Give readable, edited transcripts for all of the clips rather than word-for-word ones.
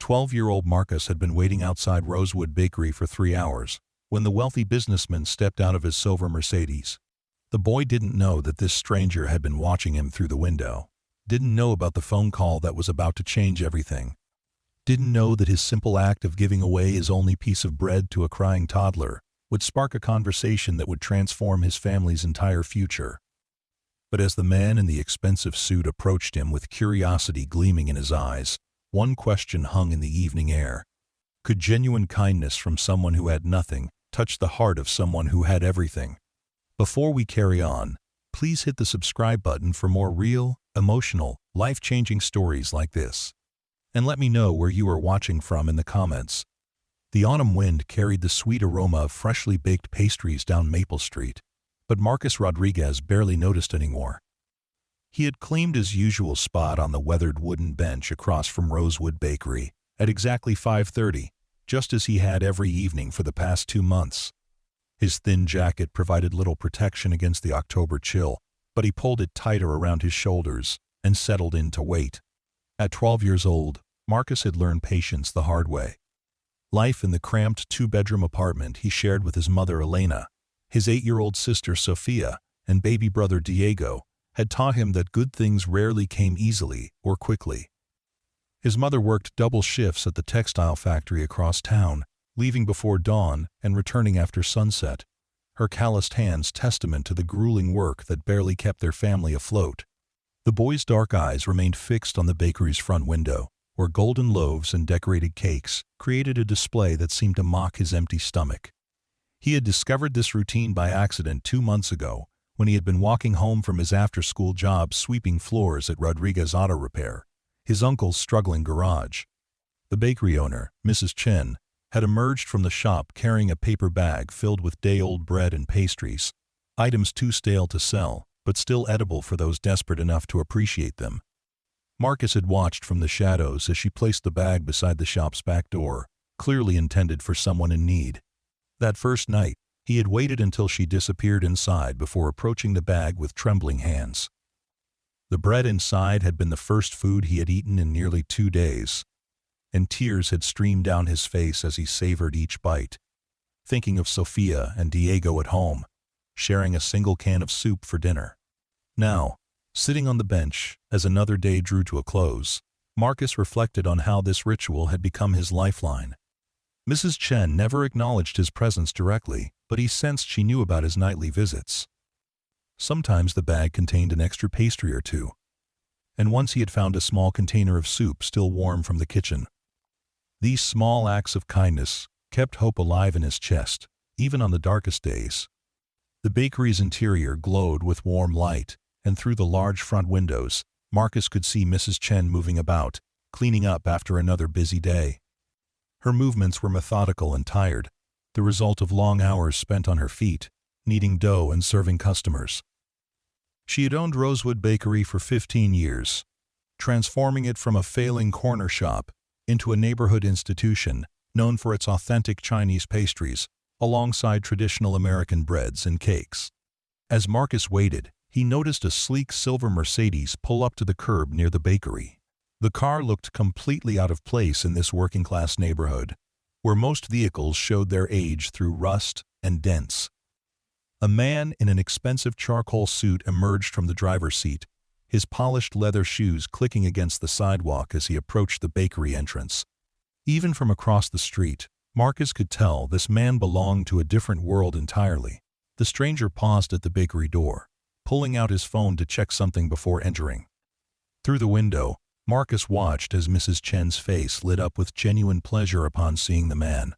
12-year-old Marcus had been waiting outside Rosewood Bakery for 3 hours when the wealthy businessman stepped out of his silver Mercedes. The boy didn't know that this stranger had been watching him through the window, didn't know about the phone call that was about to change everything, didn't know that his simple act of giving away his only piece of bread to a crying toddler would spark a conversation that would transform his family's entire future. But as the man in the expensive suit approached him with curiosity gleaming in his eyes, one question hung in the evening air. Could genuine kindness from someone who had nothing touch the heart of someone who had everything? Before we carry on, please hit the subscribe button for more real, emotional, life-changing stories like this. And let me know where you are watching from in the comments. The autumn wind carried the sweet aroma of freshly baked pastries down Maple Street, but Marcus Rodriguez barely noticed anymore. He had claimed his usual spot on the weathered wooden bench across from Rosewood Bakery at exactly 5:30, just as he had every evening for the past 2 months. His thin jacket provided little protection against the October chill, but he pulled it tighter around his shoulders and settled in to wait. At 12 years old, Marcus had learned patience the hard way. Life in the cramped 2-bedroom apartment he shared with his mother Elena, his 8-year-old sister Sophia, and baby brother Diego had taught him that good things rarely came easily or quickly. His mother worked double shifts at the textile factory across town, leaving before dawn and returning after sunset, her calloused hands testament to the grueling work that barely kept their family afloat. The boy's dark eyes remained fixed on the bakery's front window, where golden loaves and decorated cakes created a display that seemed to mock his empty stomach. He had discovered this routine by accident 2 months ago, when he had been walking home from his after-school job sweeping floors at Rodriguez Auto Repair, his uncle's struggling garage. The bakery owner, Mrs. Chen, had emerged from the shop carrying a paper bag filled with day-old bread and pastries, items too stale to sell, but still edible for those desperate enough to appreciate them. Marcus had watched from the shadows as she placed the bag beside the shop's back door, clearly intended for someone in need. That first night, he had waited until she disappeared inside before approaching the bag with trembling hands. The bread inside had been the first food he had eaten in nearly 2 days, and tears had streamed down his face as he savored each bite, thinking of Sophia and Diego at home, sharing a single can of soup for dinner. Now, sitting on the bench as another day drew to a close, Marcus reflected on how this ritual had become his lifeline. Mrs. Chen never acknowledged his presence directly, but he sensed she knew about his nightly visits. Sometimes the bag contained an extra pastry or two, and once he had found a small container of soup still warm from the kitchen. These small acts of kindness kept hope alive in his chest, even on the darkest days. The bakery's interior glowed with warm light, and through the large front windows, Marcus could see Mrs. Chen moving about, cleaning up after another busy day. Her movements were methodical and tired, the result of long hours spent on her feet, kneading dough and serving customers. She had owned Rosewood Bakery for 15 years, transforming it from a failing corner shop into a neighborhood institution known for its authentic Chinese pastries, alongside traditional American breads and cakes. As Marcus waited, he noticed a sleek silver Mercedes pull up to the curb near the bakery. The car looked completely out of place in this working-class neighborhood, where most vehicles showed their age through rust and dents. A man in an expensive charcoal suit emerged from the driver's seat, his polished leather shoes clicking against the sidewalk as he approached the bakery entrance. Even from across the street, Marcus could tell this man belonged to a different world entirely. The stranger paused at the bakery door, pulling out his phone to check something before entering. Through the window, Marcus watched as Mrs. Chen's face lit up with genuine pleasure upon seeing the man.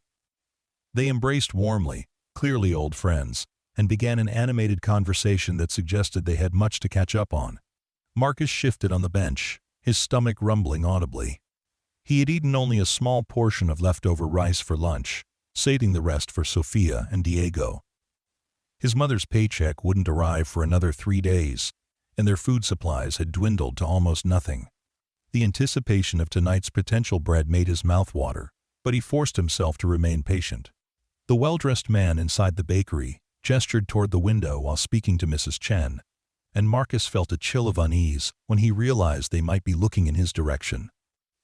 They embraced warmly, clearly old friends, and began an animated conversation that suggested they had much to catch up on. Marcus shifted on the bench, his stomach rumbling audibly. He had eaten only a small portion of leftover rice for lunch, saving the rest for Sophia and Diego. His mother's paycheck wouldn't arrive for another 3 days, and their food supplies had dwindled to almost nothing. The anticipation of tonight's potential bread made his mouth water, but he forced himself to remain patient. The well-dressed man inside the bakery gestured toward the window while speaking to Mrs. Chen, and Marcus felt a chill of unease when he realized they might be looking in his direction.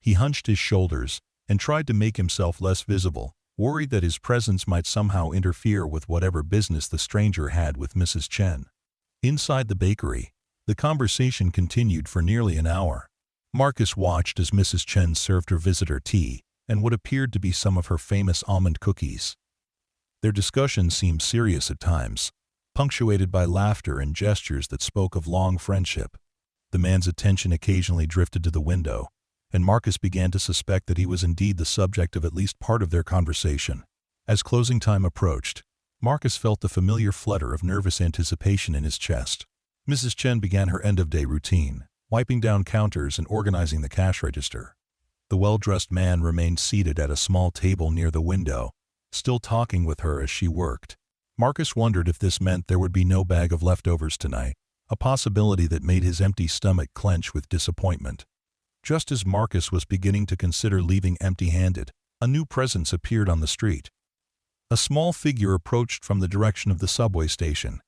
He hunched his shoulders, and tried to make himself less visible, worried that his presence might somehow interfere with whatever business the stranger had with Mrs. Chen. Inside the bakery, the conversation continued for nearly an hour. Marcus watched as Mrs. Chen served her visitor tea and what appeared to be some of her famous almond cookies. Their discussion seemed serious at times, punctuated by laughter and gestures that spoke of long friendship. The man's attention occasionally drifted to the window, and Marcus began to suspect that he was indeed the subject of at least part of their conversation. As closing time approached, Marcus felt the familiar flutter of nervous anticipation in his chest. Mrs. Chen began her end-of-day routine, wiping down counters and organizing the cash register. The well-dressed man remained seated at a small table near the window, still talking with her as she worked. Marcus wondered if this meant there would be no bag of leftovers tonight, a possibility that made his empty stomach clench with disappointment. Just as Marcus was beginning to consider leaving empty-handed, a new presence appeared on the street. A small figure approached from the direction of the subway station,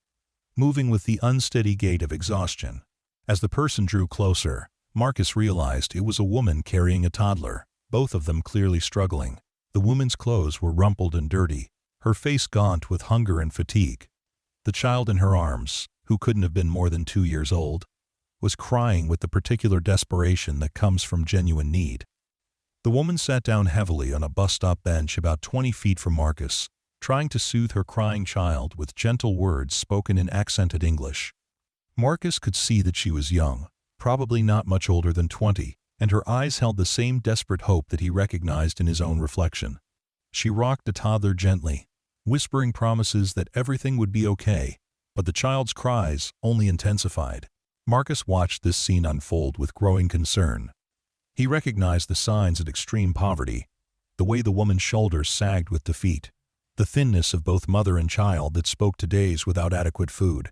moving with the unsteady gait of exhaustion. As the person drew closer, Marcus realized it was a woman carrying a toddler, both of them clearly struggling. The woman's clothes were rumpled and dirty, her face gaunt with hunger and fatigue. The child in her arms, who couldn't have been more than 2 years old, was crying with the particular desperation that comes from genuine need. The woman sat down heavily on a bus-stop bench about 20 feet from Marcus, trying to soothe her crying child with gentle words spoken in accented English. Marcus could see that she was young, probably not much older than 20, and her eyes held the same desperate hope that he recognized in his own reflection. She rocked the toddler gently, whispering promises that everything would be okay, but the child's cries only intensified. Marcus watched this scene unfold with growing concern. He recognized the signs of extreme poverty, the way the woman's shoulders sagged with defeat, the thinness of both mother and child that spoke to days without adequate food.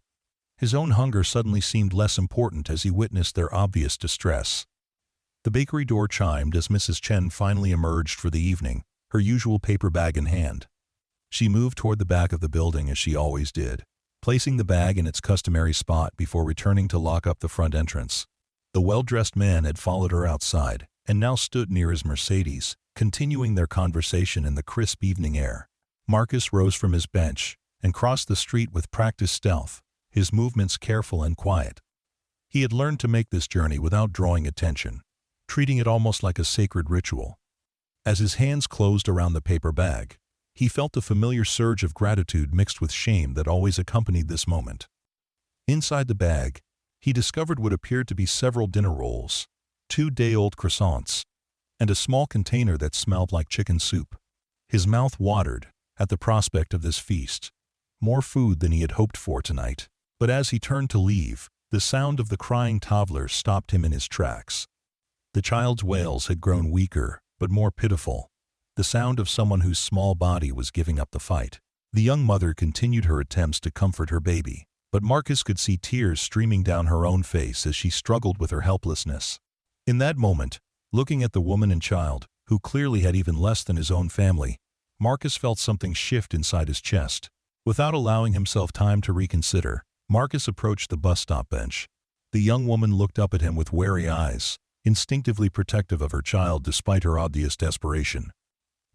His own hunger suddenly seemed less important as he witnessed their obvious distress. The bakery door chimed as Mrs. Chen finally emerged for the evening, her usual paper bag in hand. She moved toward the back of the building as she always did, placing the bag in its customary spot before returning to lock up the front entrance. The well-dressed man had followed her outside and now stood near his Mercedes, continuing their conversation in the crisp evening air. Marcus rose from his bench and crossed the street with practiced stealth, his movements careful and quiet. He had learned to make this journey without drawing attention, treating it almost like a sacred ritual. As his hands closed around the paper bag, he felt a familiar surge of gratitude mixed with shame that always accompanied this moment. Inside the bag, he discovered what appeared to be several dinner rolls, 2 day-old croissants, and a small container that smelled like chicken soup. His mouth watered at the prospect of this feast, more food than he had hoped for tonight. But as he turned to leave, the sound of the crying toddler stopped him in his tracks. The child's wails had grown weaker, but more pitiful, the sound of someone whose small body was giving up the fight. The young mother continued her attempts to comfort her baby, but Marcus could see tears streaming down her own face as she struggled with her helplessness. In that moment, looking at the woman and child, who clearly had even less than his own family, Marcus felt something shift inside his chest. Without allowing himself time to reconsider, Marcus approached the bus stop bench. The young woman looked up at him with wary eyes, instinctively protective of her child despite her obvious desperation.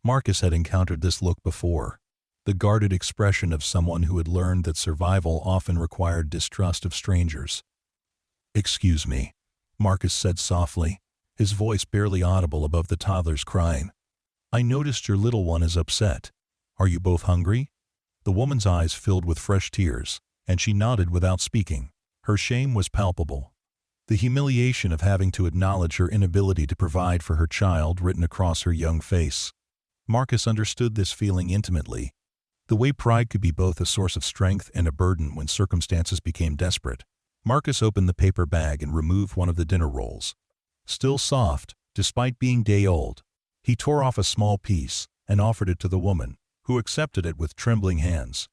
Marcus had encountered this look before, the guarded expression of someone who had learned that survival often required distrust of strangers. "Excuse me," Marcus said softly, his voice barely audible above the toddler's crying. "I noticed your little one is upset. Are you both hungry?" The woman's eyes filled with fresh tears, and she nodded without speaking. Her shame was palpable, the humiliation of having to acknowledge her inability to provide for her child written across her young face. Marcus understood this feeling intimately, the way pride could be both a source of strength and a burden when circumstances became desperate. Marcus opened the paper bag and removed one of the dinner rolls. Still soft, despite being day-old, he tore off a small piece and offered it to the woman, who accepted it with trembling hands.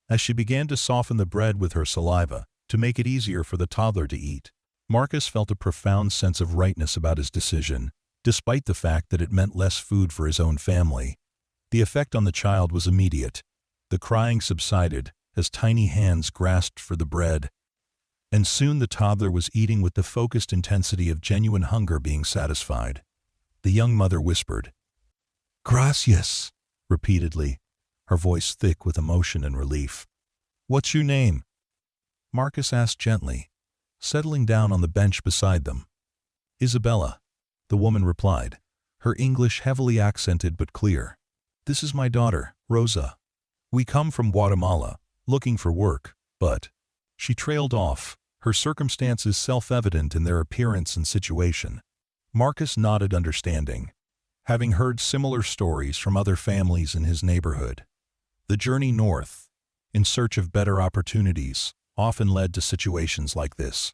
As she began to soften the bread with her saliva to make it easier for the toddler to eat, Marcus felt a profound sense of rightness about his decision, despite the fact that it meant less food for his own family. The effect on the child was immediate. The crying subsided as tiny hands grasped for the bread, and soon the toddler was eating with the focused intensity of genuine hunger being satisfied. The young mother whispered, Gracias, repeatedly, her voice thick with emotion and relief. What's your name? Marcus asked gently, settling down on the bench beside them. Isabella, the woman replied, her English heavily accented but clear. This is my daughter, Rosa. We come from Guatemala, looking for work, but… She trailed off, her circumstances self-evident in their appearance and situation. Marcus nodded understanding, having heard similar stories from other families in his neighborhood. The journey north, in search of better opportunities, often led to situations like this,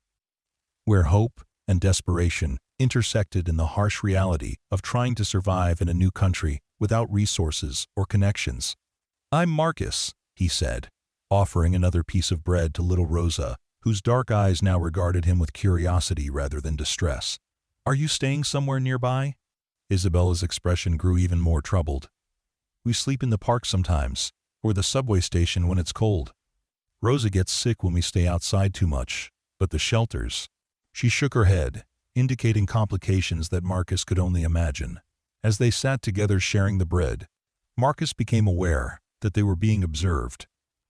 where hope and desperation intersected in the harsh reality of trying to survive in a new country without resources or connections. I'm Marcus, he said, offering another piece of bread to little Rosa, whose dark eyes now regarded him with curiosity rather than distress. Are you staying somewhere nearby? Isabella's expression grew even more troubled. We sleep in the park sometimes, or the subway station when it's cold. Rosa gets sick when we stay outside too much, but the shelters… She shook her head, indicating complications that Marcus could only imagine. As they sat together sharing the bread, Marcus became aware that they were being observed.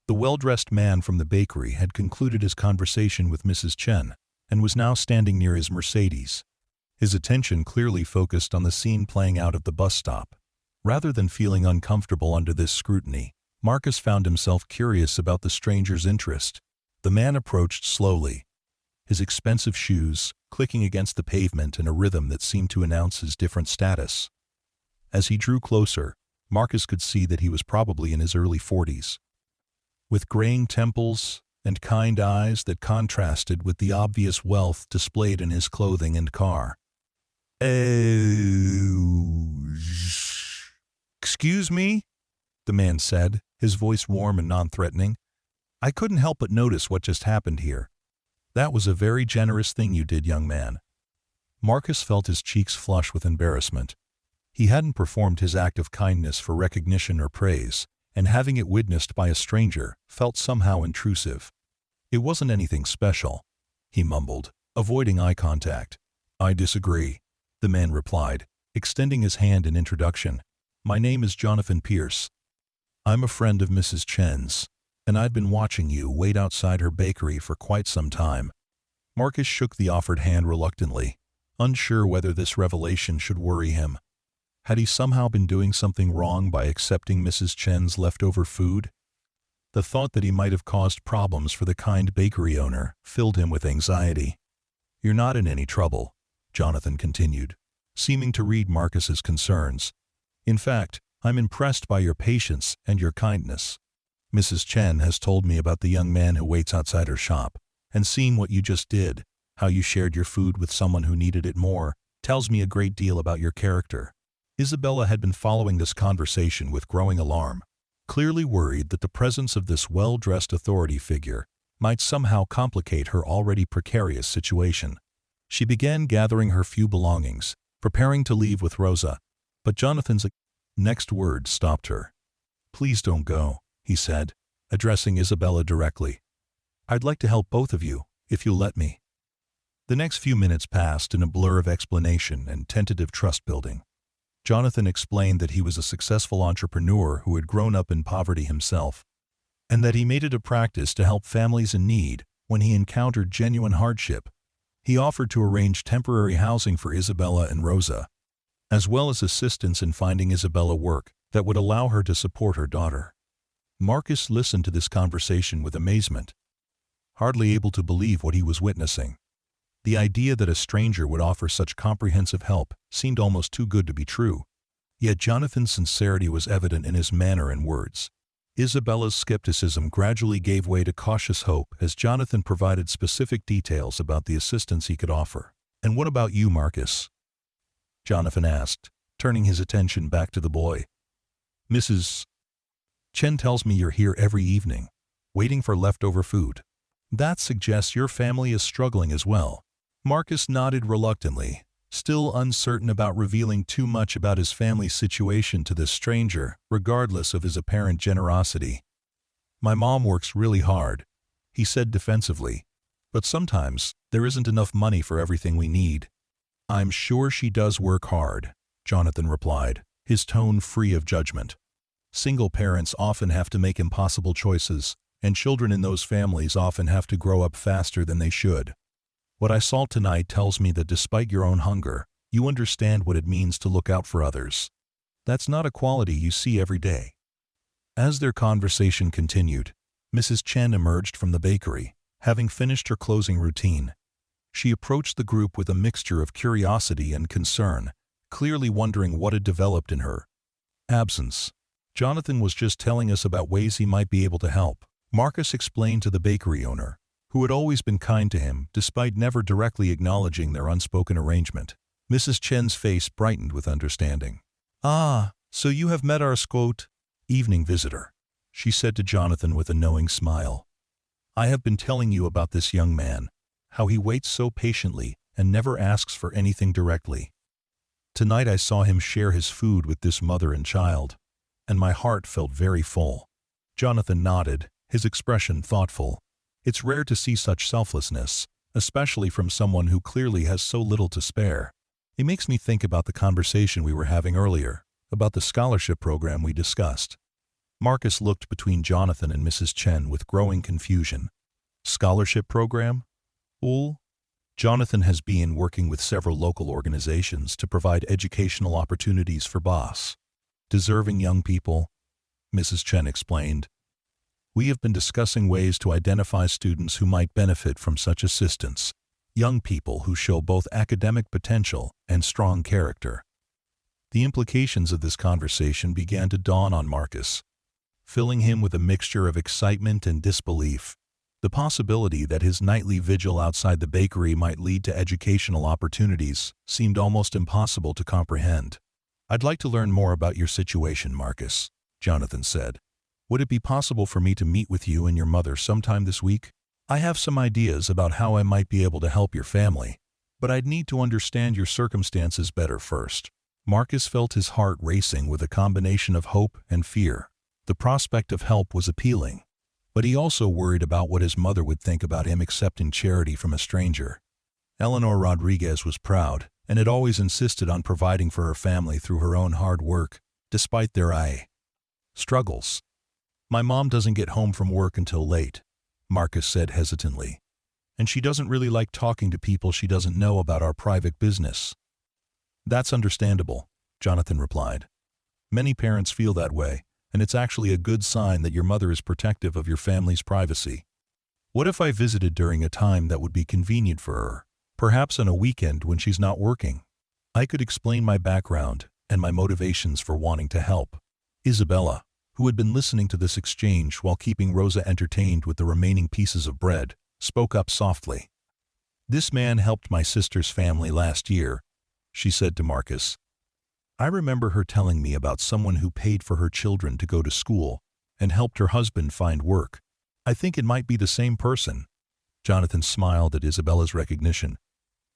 The well-dressed man from the bakery had concluded his conversation with Mrs. Chen and was now standing near his Mercedes. His attention clearly focused on the scene playing out at the bus stop. Rather than feeling uncomfortable under this scrutiny, Marcus found himself curious about the stranger's interest. The man approached slowly, his expensive shoes clicking against the pavement in a rhythm that seemed to announce his different status. As he drew closer, Marcus could see that he was probably in his early 40s. With graying temples and kind eyes that contrasted with the obvious wealth displayed in his clothing and car. Excuse me? The man said, his voice warm and non-threatening. I couldn't help but notice what just happened here. That was a very generous thing you did, young man. Marcus felt his cheeks flush with embarrassment. He hadn't performed his act of kindness for recognition or praise, and having it witnessed by a stranger felt somehow intrusive. It wasn't anything special, he mumbled, avoiding eye contact. I disagree, the man replied, extending his hand in introduction. My name is Jonathan Pierce. I'm a friend of Mrs. Chen's, and I've been watching you wait outside her bakery for quite some time. Marcus shook the offered hand reluctantly, unsure whether this revelation should worry him. Had he somehow been doing something wrong by accepting Mrs. Chen's leftover food? The thought that he might have caused problems for the kind bakery owner filled him with anxiety. You're not in any trouble, Jonathan continued, seeming to read Marcus's concerns. In fact, I'm impressed by your patience and your kindness. Mrs. Chen has told me about the young man who waits outside her shop, and seeing what you just did, how you shared your food with someone who needed it more, tells me a great deal about your character. Isabella had been following this conversation with growing alarm, clearly worried that the presence of this well-dressed authority figure might somehow complicate her already precarious situation. She began gathering her few belongings, preparing to leave with Rosa, but Jonathan's next word stopped her. Please don't go, he said, addressing Isabella directly. I'd like to help both of you, if you'll let me. The next few minutes passed in a blur of explanation and tentative trust-building. Jonathan explained that he was a successful entrepreneur who had grown up in poverty himself, and that he made it a practice to help families in need when he encountered genuine hardship. He offered to arrange temporary housing for Isabella and Rosa, as well as assistance in finding Isabella work that would allow her to support her daughter. Marcus listened to this conversation with amazement, hardly able to believe what he was witnessing. The idea that a stranger would offer such comprehensive help seemed almost too good to be true. Yet Jonathan's sincerity was evident in his manner and words. Isabella's skepticism gradually gave way to cautious hope as Jonathan provided specific details about the assistance he could offer. And what about you, Marcus? Jonathan asked, turning his attention back to the boy. Mrs. Chen tells me you're here every evening, waiting for leftover food. That suggests your family is struggling as well. Marcus nodded reluctantly, still uncertain about revealing too much about his family's situation to this stranger, regardless of his apparent generosity. My mom works really hard, he said defensively, but sometimes there isn't enough money for everything we need. I'm sure she does work hard, Jonathan replied, his tone free of judgment. Single parents often have to make impossible choices, and children in those families often have to grow up faster than they should. What I saw tonight tells me that despite your own hunger, you understand what it means to look out for others. That's not a quality you see every day. As their conversation continued, Mrs. Chen emerged from the bakery, having finished her closing routine. She approached the group with a mixture of curiosity and concern, clearly wondering what had developed in her absence. Jonathan was just telling us about ways he might be able to help, Marcus explained to the bakery owner, who had always been kind to him despite never directly acknowledging their unspoken arrangement. Mrs. Chen's face brightened with understanding. "Ah, so you have met our evening visitor," she said to Jonathan with a knowing smile. "I have been telling you about this young man, how he waits so patiently and never asks for anything directly. Tonight I saw him share his food with this mother and child, and my heart felt very full." Jonathan nodded, his expression thoughtful. It's rare to see such selflessness, especially from someone who clearly has so little to spare. It makes me think about the conversation we were having earlier, about the scholarship program we discussed. Marcus looked between Jonathan and Mrs. Chen with growing confusion. Scholarship program? Jonathan has been working with several local organizations to provide educational opportunities for deserving young people, Mrs. Chen explained. We have been discussing ways to identify students who might benefit from such assistance, young people who show both academic potential and strong character. The implications of this conversation began to dawn on Marcus, filling him with a mixture of excitement and disbelief. The possibility that his nightly vigil outside the bakery might lead to educational opportunities seemed almost impossible to comprehend. "I'd like to learn more about your situation, Marcus," Jonathan said. "Would it be possible for me to meet with you and your mother sometime this week? I have some ideas about how I might be able to help your family, but I'd need to understand your circumstances better first." Marcus felt his heart racing with a combination of hope and fear. The prospect of help was appealing, but he also worried about what his mother would think about him accepting charity from a stranger. Eleanor Rodriguez was proud and had always insisted on providing for her family through her own hard work, despite their struggles. "My mom doesn't get home from work until late," Marcus said hesitantly, "and she doesn't really like talking to people she doesn't know about our private business." "That's understandable," Jonathan replied. "Many parents feel that way, and it's actually a good sign that your mother is protective of your family's privacy. What if I visited during a time that would be convenient for her, perhaps on a weekend when she's not working? I could explain my background and my motivations for wanting to help." Isabella, who had been listening to this exchange while keeping Rosa entertained with the remaining pieces of bread, spoke up softly. "This man helped my sister's family last year," she said to Marcus. "I remember her telling me about someone who paid for her children to go to school and helped her husband find work. I think it might be the same person." Jonathan smiled at Isabella's recognition.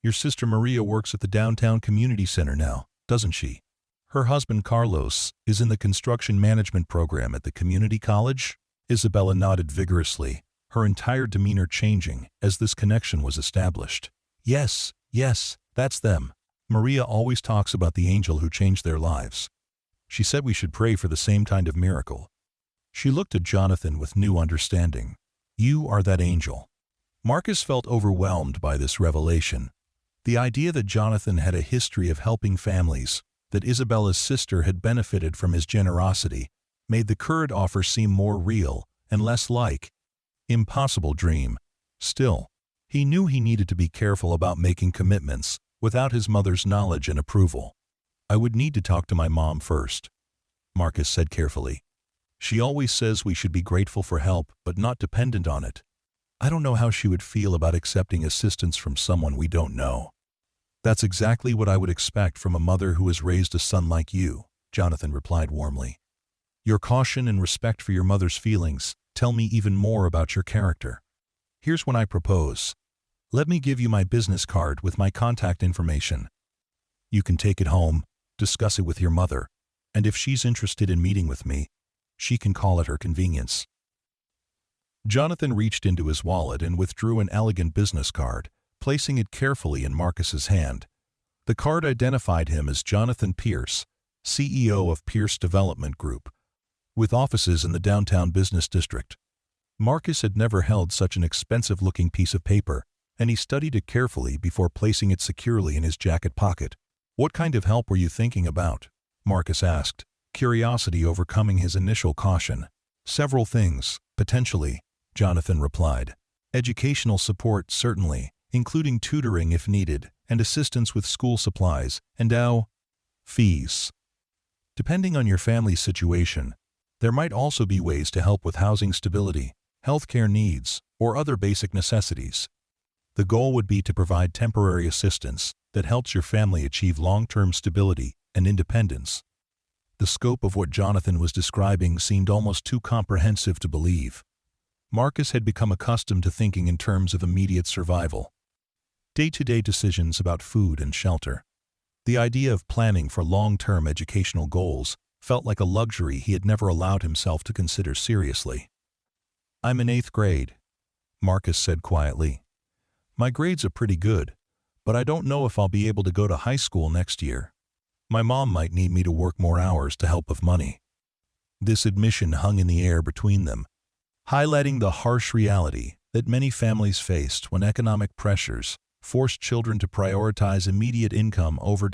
"Your sister Maria works at the downtown community center now, doesn't she? Her husband Carlos is in the construction management program at the community college?" Isabella nodded vigorously, her entire demeanor changing as this connection was established. Yes, that's them. Maria always talks about the angel who changed their lives. She said we should pray for the same kind of miracle." She looked at Jonathan with new understanding. "You are that angel." Marcus felt overwhelmed by this revelation. The idea that Jonathan had a history of helping families, that Isabella's sister had benefited from his generosity, made the current offer seem more real and less like impossible dream. Still, he knew he needed to be careful about making commitments without his mother's knowledge and approval. "I would need to talk to my mom first," Marcus said carefully. "She always says we should be grateful for help but not dependent on it. I don't know how she would feel about accepting assistance from someone we don't know." "That's exactly what I would expect from a mother who has raised a son like you," Jonathan replied warmly. "Your caution and respect for your mother's feelings tell me even more about your character. Here's what I propose. Let me give you my business card with my contact information. You can take it home, discuss it with your mother, and if she's interested in meeting with me, she can call at her convenience." Jonathan reached into his wallet and withdrew an elegant business card, placing it carefully in Marcus's hand. The card identified him as Jonathan Pierce, CEO of Pierce Development Group, with offices in the downtown business district. Marcus had never held such an expensive-looking piece of paper, and he studied it carefully before placing it securely in his jacket pocket. "What kind of help were you thinking about?" Marcus asked, curiosity overcoming his initial caution. "Several things, potentially," Jonathan replied. "Educational support, certainly, including tutoring if needed, and assistance with school supplies, and fees. Depending on your family's situation, there might also be ways to help with housing stability, healthcare needs, or other basic necessities. The goal would be to provide temporary assistance that helps your family achieve long-term stability and independence." The scope of what Jonathan was describing seemed almost too comprehensive to believe. Marcus had become accustomed to thinking in terms of immediate survival. Day-to-day decisions about food and shelter. The idea of planning for long-term educational goals felt like a luxury he had never allowed himself to consider seriously. "I'm in 8th grade," Marcus said quietly. "My grades are pretty good, but I don't know if I'll be able to go to high school next year. My mom might need me to work more hours to help with money." This admission hung in the air between them, highlighting the harsh reality that many families faced when economic pressures forced children to prioritize immediate income over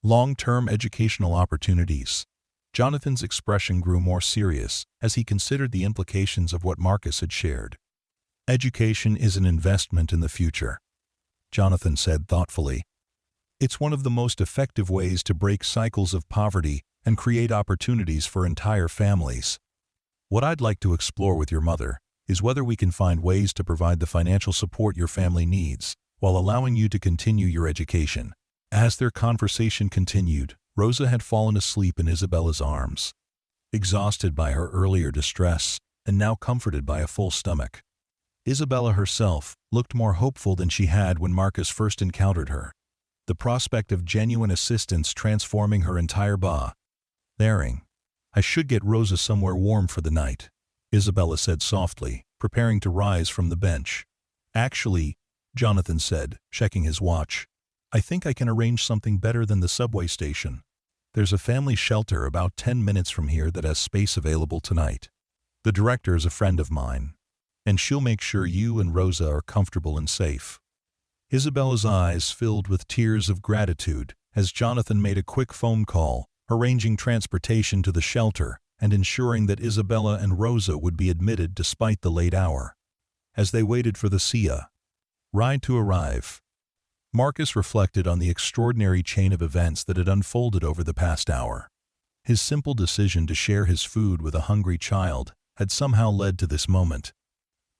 long-term educational opportunities. Jonathan's expression grew more serious as he considered the implications of what Marcus had shared. "Education is an investment in the future," Jonathan said thoughtfully. "It's one of the most effective ways to break cycles of poverty and create opportunities for entire families. What I'd like to explore with your mother is whether we can find ways to provide the financial support your family needs while allowing you to continue your education." As their conversation continued, Rosa had fallen asleep in Isabella's arms, exhausted by her earlier distress and now comforted by a full stomach. Isabella herself looked more hopeful than she had when Marcus first encountered her, the prospect of genuine assistance transforming her entire bearing. "I should get Rosa somewhere warm for the night," Isabella said softly, preparing to rise from the bench. "Actually," Jonathan said, checking his watch, "I think I can arrange something better than the subway station. There's a family shelter about 10 minutes from here that has space available tonight. The director is a friend of mine, and she'll make sure you and Rosa are comfortable and safe." Isabella's eyes filled with tears of gratitude as Jonathan made a quick phone call, arranging transportation to the shelter and ensuring that Isabella and Rosa would be admitted despite the late hour. As they waited for the ride to arrive, Marcus reflected on the extraordinary chain of events that had unfolded over the past hour. His simple decision to share his food with a hungry child had somehow led to this moment,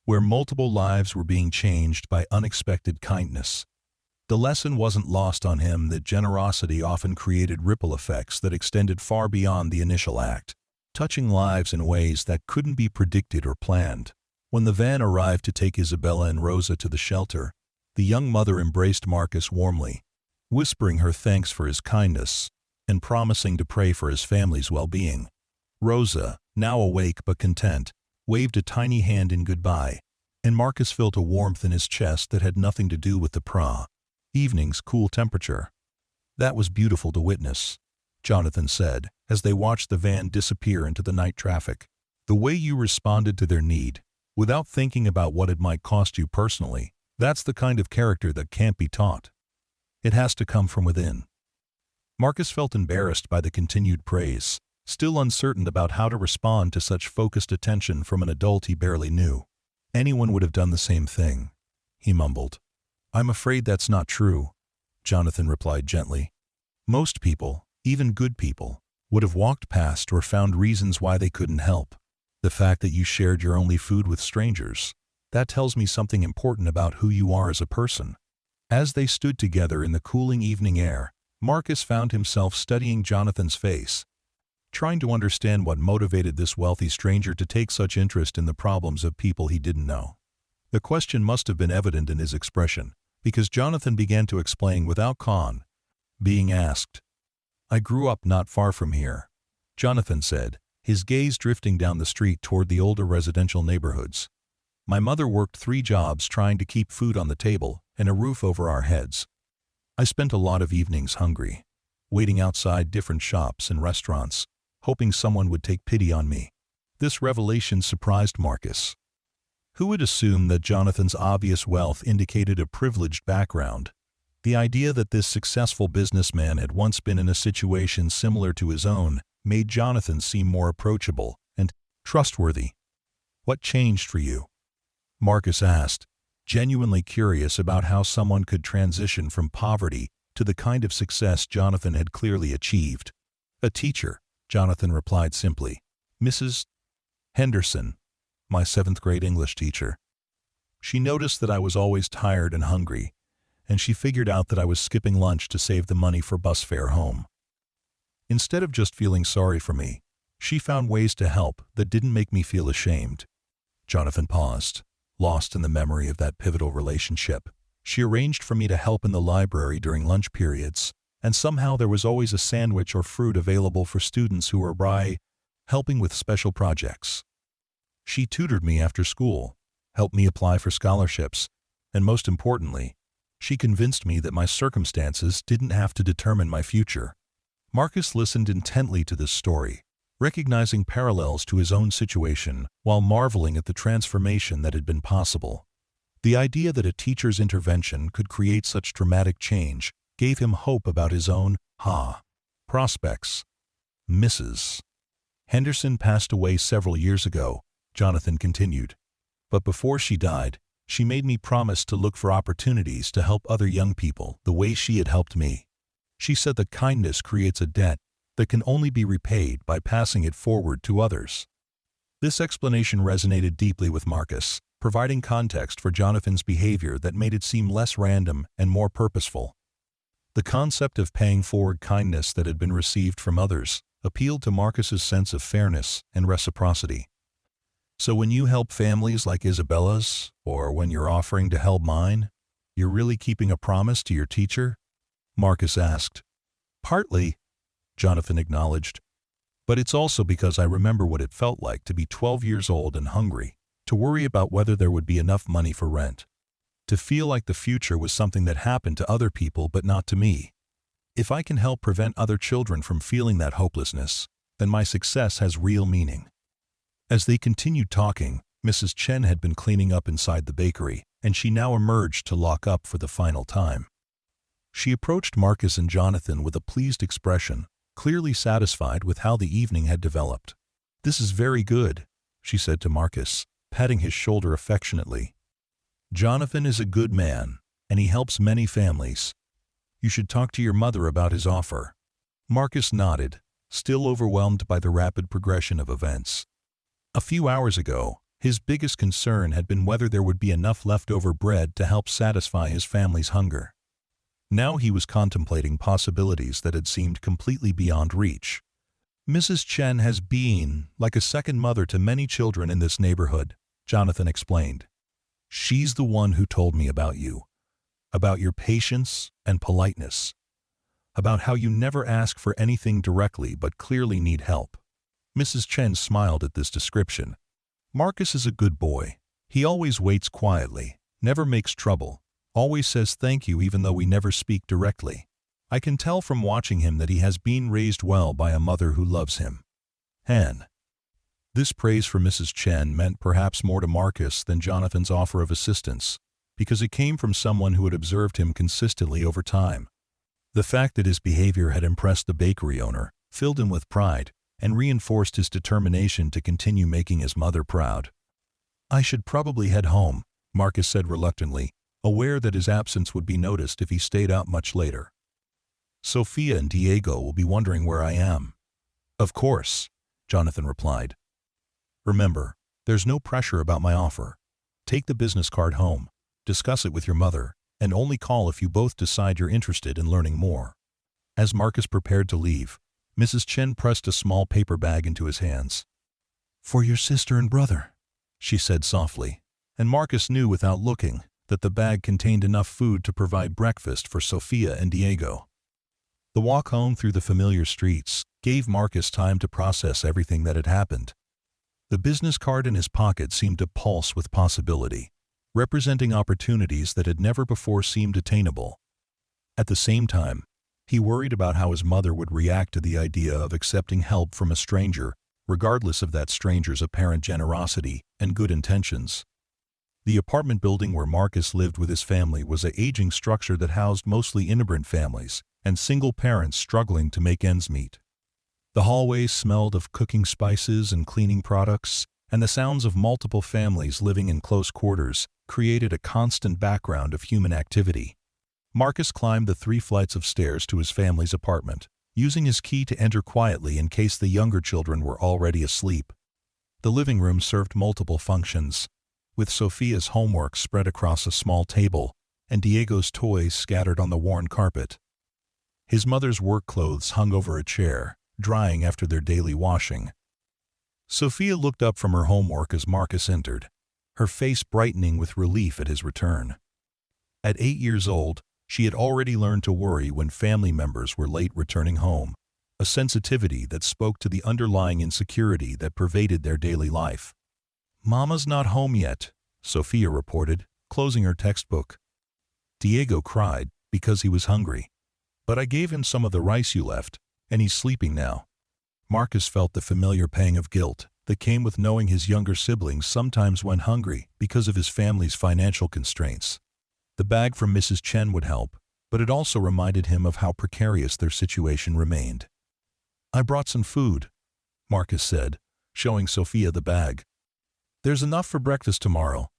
where multiple lives were being changed by unexpected kindness. The lesson wasn't lost on him that generosity often created ripple effects that extended far beyond the initial act, touching lives in ways that couldn't be predicted or planned. When the van arrived to take Isabella and Rosa to the shelter, the young mother embraced Marcus warmly, whispering her thanks for his kindness and promising to pray for his family's well-being. Rosa, now awake but content, waved a tiny hand in goodbye, and Marcus felt a warmth in his chest that had nothing to do with the evening's cool temperature. "That was beautiful to witness," Jonathan said, as they watched the van disappear into the night traffic. "The way you responded to their need, without thinking about what it might cost you personally, that's the kind of character that can't be taught. It has to come from within." Marcus felt embarrassed by the continued praise, still uncertain about how to respond to such focused attention from an adult he barely knew. "Anyone would have done the same thing," he mumbled. "I'm afraid that's not true," Jonathan replied gently. "Most people, even good people, would have walked past or found reasons why they couldn't help. The fact that you shared your only food with strangers, that tells me something important about who you are as a person." As they stood together in the cooling evening air, Marcus found himself studying Jonathan's face, trying to understand what motivated this wealthy stranger to take such interest in the problems of people he didn't know. The question must have been evident in his expression, because Jonathan began to explain without being asked. "I grew up not far from here," Jonathan said, his gaze drifting down the street toward the older residential neighborhoods. "My mother worked 3 jobs trying to keep food on the table and a roof over our heads. I spent a lot of evenings hungry. waiting outside different shops and restaurants, hoping someone would take pity on me. This revelation surprised Marcus. Who would assume that Jonathan's obvious wealth indicated a privileged background? The idea that this successful businessman had once been in a situation similar to his own made Jonathan seem more approachable and trustworthy. "What changed for you?" Marcus asked, genuinely curious about how someone could transition from poverty to the kind of success Jonathan had clearly achieved. "A teacher," Jonathan replied simply. "Mrs. Henderson, my 7th grade English teacher. She noticed that I was always tired and hungry, and she figured out that I was skipping lunch to save the money for bus fare home. Instead of just feeling sorry for me, she found ways to help that didn't make me feel ashamed." Jonathan paused, lost in the memory of that pivotal relationship. She arranged for me to help in the library during lunch periods, and somehow there was always a sandwich or fruit available for students who were helping with special projects. She tutored me after school, helped me apply for scholarships, and most importantly, she convinced me that my circumstances didn't have to determine my future. Marcus listened intently to this story, recognizing parallels to his own situation while marveling at the transformation that had been possible. The idea that a teacher's intervention could create such dramatic change gave him hope about his own prospects. "Mrs. Henderson passed away several years ago," Jonathan continued. "But before she died, she made me promise to look for opportunities to help other young people the way she had helped me. She said that kindness creates a debt that can only be repaid by passing it forward to others." This explanation resonated deeply with Marcus, providing context for Jonathan's behavior that made it seem less random and more purposeful. The concept of paying forward kindness that had been received from others appealed to Marcus's sense of fairness and reciprocity. "So when you help families like Isabella's, or when you're offering to help mine, you're really keeping a promise to your teacher?" Marcus asked. "Partly," Jonathan acknowledged. "But it's also because I remember what it felt like to be 12 years old and hungry, to worry about whether there would be enough money for rent, to feel like the future was something that happened to other people but not to me. If I can help prevent other children from feeling that hopelessness, then my success has real meaning." As they continued talking, Mrs. Chen had been cleaning up inside the bakery, and she now emerged to lock up for the final time. She approached Marcus and Jonathan with a pleased expression, clearly satisfied with how the evening had developed. "This is very good," she said to Marcus, patting his shoulder affectionately. "Jonathan is a good man, and he helps many families. You should talk to your mother about his offer." Marcus nodded, still overwhelmed by the rapid progression of events. A few hours ago, his biggest concern had been whether there would be enough leftover bread to help satisfy his family's hunger. Now he was contemplating possibilities that had seemed completely beyond reach. "Mrs. Chen has been like a second mother to many children in this neighborhood," Jonathan explained. "She's the one who told me about you, about your patience and politeness, about how you never ask for anything directly but clearly need help." Mrs. Chen smiled at this description. "Marcus is a good boy. He always waits quietly, never makes trouble, always says thank you even though we never speak directly. I can tell from watching him that he has been raised well by a mother who loves him." This praise for Mrs. Chen meant perhaps more to Marcus than Jonathan's offer of assistance, because it came from someone who had observed him consistently over time. The fact that his behavior had impressed the bakery owner filled him with pride and reinforced his determination to continue making his mother proud. "I should probably head home," Marcus said reluctantly, aware that his absence would be noticed if he stayed out much later. "Sophia and Diego will be wondering where I am." "Of course," Jonathan replied. "Remember, there's no pressure about my offer. Take the business card home, discuss it with your mother, and only call if you both decide you're interested in learning more." As Marcus prepared to leave, Mrs. Chen pressed a small paper bag into his hands. "For your sister and brother," she said softly, and Marcus knew without looking that the bag contained enough food to provide breakfast for Sophia and Diego. The walk home through the familiar streets gave Marcus time to process everything that had happened. The business card in his pocket seemed to pulse with possibility, representing opportunities that had never before seemed attainable. At the same time, He worried about how his mother would react to the idea of accepting help from a stranger, regardless of that stranger's apparent generosity and good intentions. The apartment building where Marcus lived with his family was an aging structure that housed mostly immigrant families and single parents struggling to make ends meet. The hallways smelled of cooking spices and cleaning products, and the sounds of multiple families living in close quarters created a constant background of human activity. Marcus climbed the 3 flights of stairs to his family's apartment, using his key to enter quietly in case the younger children were already asleep. The living room served multiple functions, with Sophia's homework spread across a small table and Diego's toys scattered on the worn carpet. His mother's work clothes hung over a chair, drying after their daily washing. Sophia looked up from her homework as Marcus entered, her face brightening with relief at his return. At 8 years old, she had already learned to worry when family members were late returning home, a sensitivity that spoke to the underlying insecurity that pervaded their daily life. "Mama's not home yet," Sophia reported, closing her textbook. Diego cried because he was hungry. "But I gave him some of the rice you left, and he's sleeping now." Marcus felt the familiar pang of guilt that came with knowing his younger siblings sometimes went hungry because of his family's financial constraints. The bag from Mrs. Chen would help, but it also reminded him of how precarious their situation remained. "I brought some food," Marcus said, showing Sophia the bag. "There's enough for breakfast tomorrow,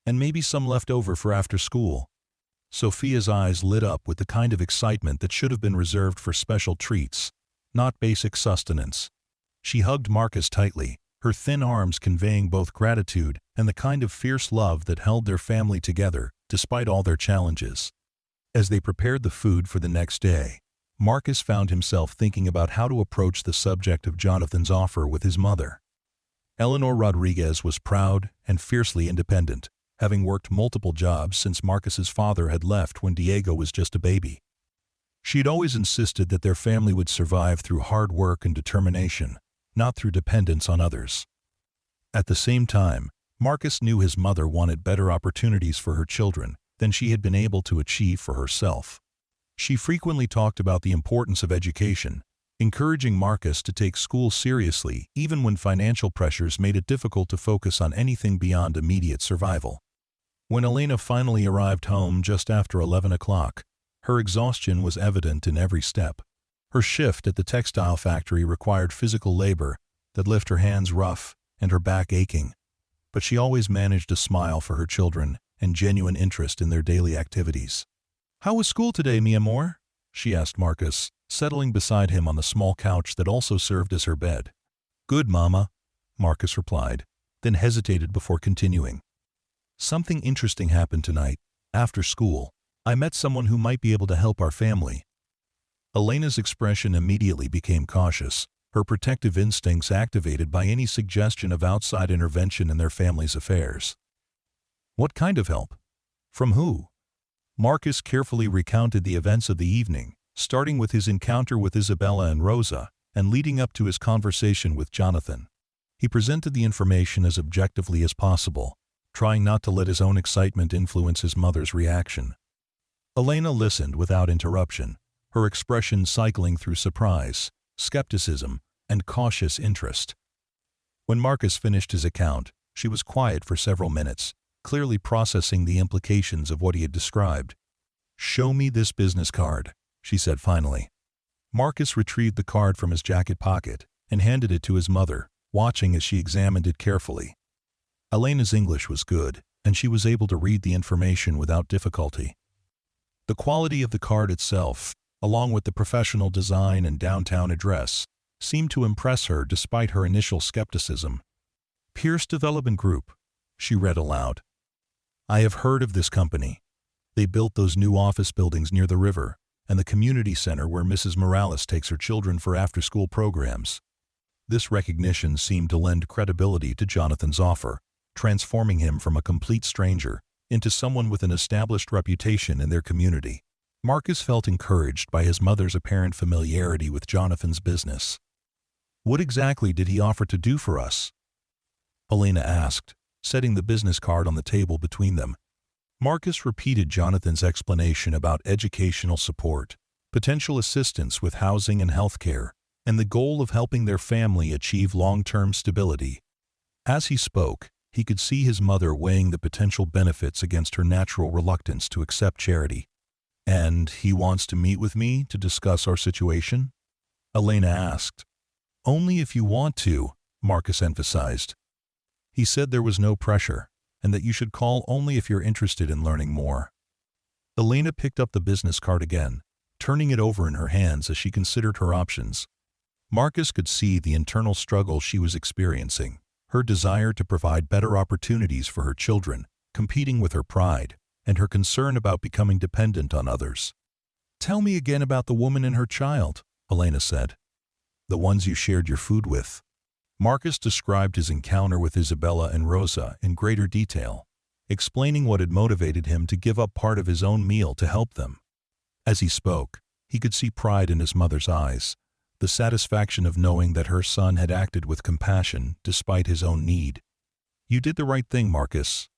and maybe some left over for after school." Sophia's eyes lit up with the kind of excitement that should have been reserved for special treats, not basic sustenance. She hugged Marcus tightly, her thin arms conveying both gratitude and the kind of fierce love that held their family together despite all their challenges. As they prepared the food for the next day, Marcus found himself thinking about how to approach the subject of Jonathan's offer with his mother. Eleanor Rodriguez was proud and fiercely independent, having worked multiple jobs since Marcus's father had left when Diego was just a baby. She'd always insisted that their family would survive through hard work and determination, not through dependence on others. At the same time, Marcus knew his mother wanted better opportunities for her children than she had been able to achieve for herself. She frequently talked about the importance of education, encouraging Marcus to take school seriously even when financial pressures made it difficult to focus on anything beyond immediate survival. When Elena finally arrived home just after 11 o'clock, her exhaustion was evident in every step. Her shift at the textile factory required physical labor that left her hands rough and her back aching, but she always managed a smile for her children and genuine interest in their daily activities. "How was school today, mi amor?" she asked Marcus, settling beside him on the small couch that also served as her bed. "Good, Mama," Marcus replied, then hesitated before continuing. "Something interesting happened tonight. After school, I met someone who might be able to help our family." Elena's expression immediately became cautious, her protective instincts activated by any suggestion of outside intervention in their family's affairs. "What kind of help? From who?" Marcus carefully recounted the events of the evening, starting with his encounter with Isabella and Rosa, and leading up to his conversation with Jonathan. He presented the information as objectively as possible, trying not to let his own excitement influence his mother's reaction. Elena listened without interruption, her expression cycling through surprise, skepticism, and cautious interest. When Marcus finished his account, she was quiet for several minutes, clearly processing the implications of what he had described. "Show me this business card," she said finally. Marcus retrieved the card from his jacket pocket and handed it to his mother, watching as she examined it carefully. Elena's English was good, and she was able to read the information without difficulty. The quality of the card itself, along with the professional design and downtown address, seemed to impress her despite her initial skepticism. "Pierce Development Group," she read aloud. "I have heard of this company. They built those new office buildings near the river and the community center where Mrs. Morales takes her children for after-school programs." This recognition seemed to lend credibility to Jonathan's offer, transforming him from a complete stranger into someone with an established reputation in their community. Marcus felt encouraged by his mother's apparent familiarity with Jonathan's business. "What exactly did he offer to do for us?" Elena asked, setting the business card on the table between them. Marcus repeated Jonathan's explanation about educational support, potential assistance with housing and healthcare, and the goal of helping their family achieve long-term stability. As he spoke, he could see his mother weighing the potential benefits against her natural reluctance to accept charity. "And he wants to meet with me to discuss our situation?" Elena asked. "Only if you want to," Marcus emphasized. He said there was no pressure, and that you should call only if you're interested in learning more. Elena picked up the business card again, turning it over in her hands as she considered her options. Marcus could see the internal struggle she was experiencing, her desire to provide better opportunities for her children, competing with her pride, and her concern about becoming dependent on others. "Tell me again about the woman and her child," Elena said. "The ones you shared your food with." Marcus described his encounter with Isabella and Rosa in greater detail, explaining what had motivated him to give up part of his own meal to help them. As he spoke, he could see pride in his mother's eyes, the satisfaction of knowing that her son had acted with compassion despite his own need. "You did the right thing, Marcus,"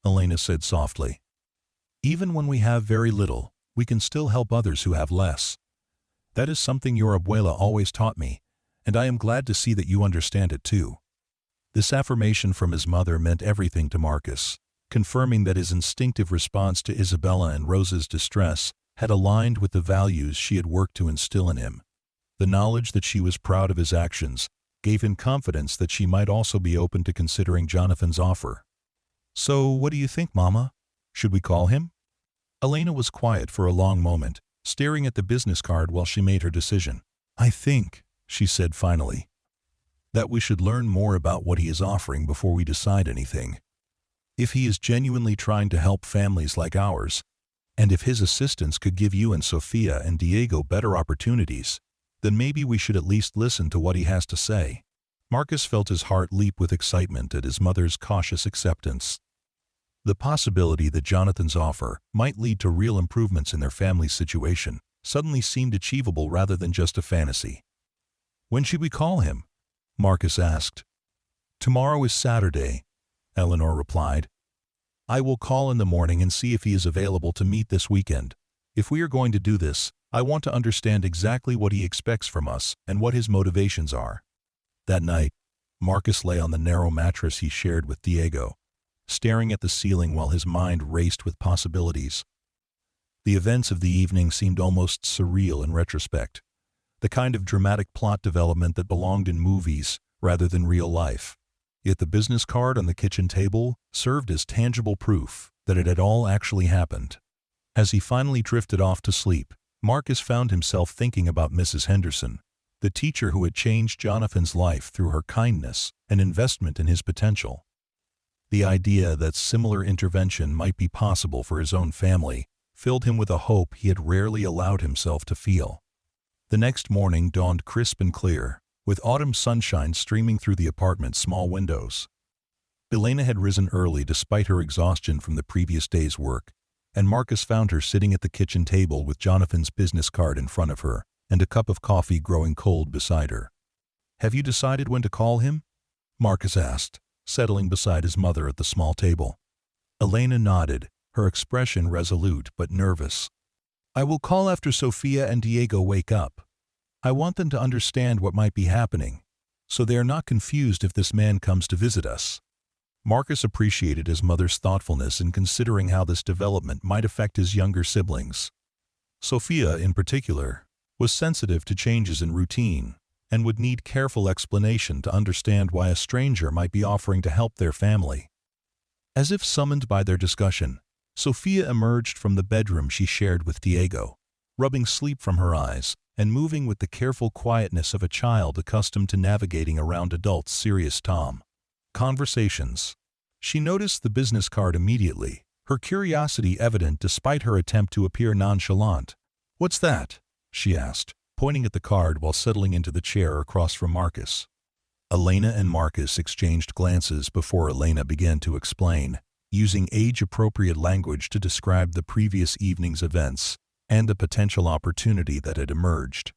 Elena said softly. "Even when we have very little, we can still help others who have less. That is something your abuela always taught me, and I am glad to see that you understand it too." This affirmation from his mother meant everything to Marcus, confirming that his instinctive response to Isabella and Rosa's distress had aligned with the values she had worked to instill in him. The knowledge that she was proud of his actions gave him confidence that she might also be open to considering Jonathan's offer. "So what do you think, Mama? Should we call him?" Elena was quiet for a long moment, staring at the business card while she made her decision. "I think," she said finally, "that we should learn more about what he is offering before we decide anything. If he is genuinely trying to help families like ours, and if his assistance could give you and Sophia and Diego better opportunities, then maybe we should at least listen to what he has to say." Marcus felt his heart leap with excitement at his mother's cautious acceptance. The possibility that Jonathan's offer might lead to real improvements in their family's situation suddenly seemed achievable rather than just a fantasy. "When should we call him?" Marcus asked. "Tomorrow is Saturday," Eleanor replied. "I will call in the morning and see if he is available to meet this weekend. If we are going to do this, I want to understand exactly what he expects from us and what his motivations are." That night, Marcus lay on the narrow mattress he shared with Diego, staring at the ceiling while his mind raced with possibilities. The events of the evening seemed almost surreal in retrospect, the kind of dramatic plot development that belonged in movies rather than real life. Yet the business card on the kitchen table served as tangible proof that it had all actually happened. As he finally drifted off to sleep, Marcus found himself thinking about Mrs. Henderson, the teacher who had changed Jonathan's life through her kindness and investment in his potential. The idea that similar intervention might be possible for his own family filled him with a hope he had rarely allowed himself to feel. The next morning dawned crisp and clear, with autumn sunshine streaming through the apartment's small windows. Elena had risen early despite her exhaustion from the previous day's work, and Marcus found her sitting at the kitchen table with Jonathan's business card in front of her and a cup of coffee growing cold beside her. "Have you decided when to call him?" Marcus asked, settling beside his mother at the small table. Elena nodded, her expression resolute but nervous. "I will call after Sophia and Diego wake up. I want them to understand what might be happening, so they are not confused if this man comes to visit us." Marcus appreciated his mother's thoughtfulness in considering how this development might affect his younger siblings. Sophia, in particular, was sensitive to changes in routine and would need careful explanation to understand why a stranger might be offering to help their family. As if summoned by their discussion, Sophia emerged from the bedroom she shared with Diego, rubbing sleep from her eyes and moving with the careful quietness of a child accustomed to navigating around adults' serious conversations. She noticed the business card immediately, her curiosity evident despite her attempt to appear nonchalant. "What's that?" she asked, pointing at the card while settling into the chair across from Marcus. Elena and Marcus exchanged glances before Elena began to explain, using age-appropriate language to describe the previous evening's events and the potential opportunity that had emerged.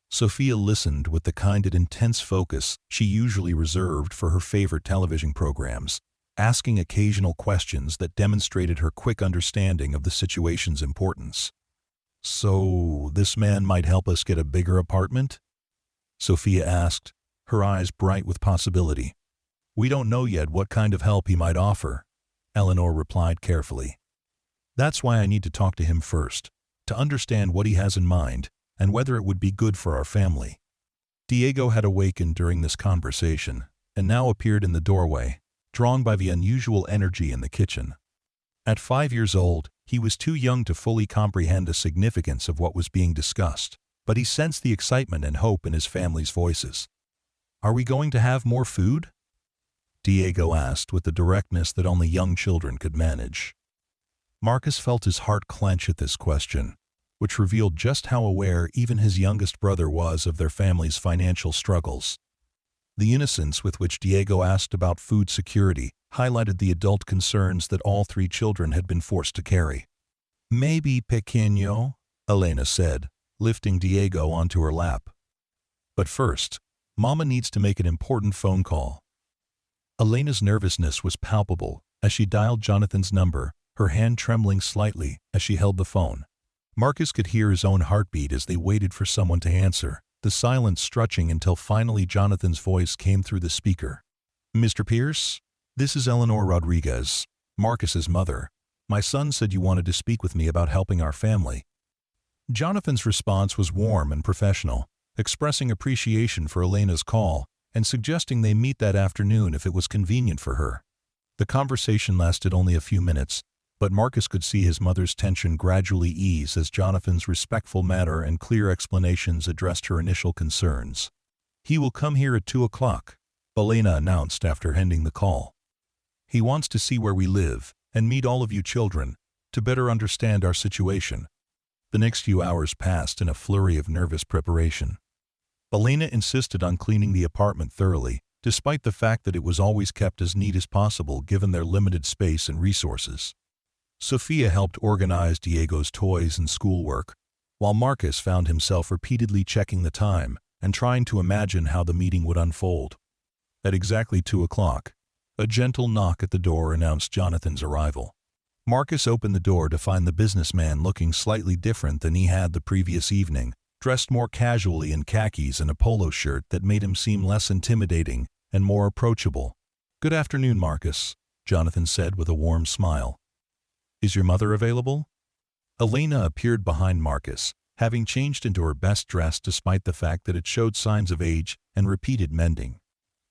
Sophia listened with the kind of intense focus she usually reserved for her favorite television programs, asking occasional questions that demonstrated her quick understanding of the situation's importance. So, this man might help us get a bigger apartment? Sophia asked, her eyes bright with possibility. We don't know yet what kind of help he might offer, Eleanor replied carefully. That's why I need to talk to him first, to understand what he has in mind and whether it would be good for our family. Diego had awakened during this conversation and now appeared in the doorway, drawn by the unusual energy in the kitchen. At 5 years old, he was too young to fully comprehend the significance of what was being discussed, but he sensed the excitement and hope in his family's voices. Are we going to have more food? Diego asked with the directness that only young children could manage. Marcus felt his heart clench at this question, which revealed just how aware even his youngest brother was of their family's financial struggles. The innocence with which Diego asked about food security highlighted the adult concerns that all 3 children had been forced to carry. Maybe pequeño, Elena said, lifting Diego onto her lap. But first, Mama needs to make an important phone call. Elena's nervousness was palpable as she dialed Jonathan's number, her hand trembling slightly as she held the phone. Marcus could hear his own heartbeat as they waited for someone to answer, the silence stretching until finally Jonathan's voice came through the speaker. Mr. Pierce, this is Eleanor Rodriguez, Marcus's mother. My son said you wanted to speak with me about helping our family. Jonathan's response was warm and professional, expressing appreciation for Elena's call and suggesting they meet that afternoon if it was convenient for her. The conversation lasted only a few minutes, but Marcus could see his mother's tension gradually ease as Jonathan's respectful manner and clear explanations addressed her initial concerns. He will come here at 2 o'clock, Elena announced after ending the call. He wants to see where we live and meet all of you children to better understand our situation. The next few hours passed in a flurry of nervous preparation. Elena insisted on cleaning the apartment thoroughly, despite the fact that it was always kept as neat as possible given their limited space and resources. Sophia helped organize Diego's toys and schoolwork, while Marcus found himself repeatedly checking the time and trying to imagine how the meeting would unfold. At exactly 2 o'clock, a gentle knock at the door announced Jonathan's arrival. Marcus opened the door to find the businessman looking slightly different than he had the previous evening, dressed more casually in khakis and a polo shirt that made him seem less intimidating and more approachable. Good afternoon, Marcus, Jonathan said with a warm smile. Is your mother available? Elena appeared behind Marcus, having changed into her best dress despite the fact that it showed signs of age and repeated mending.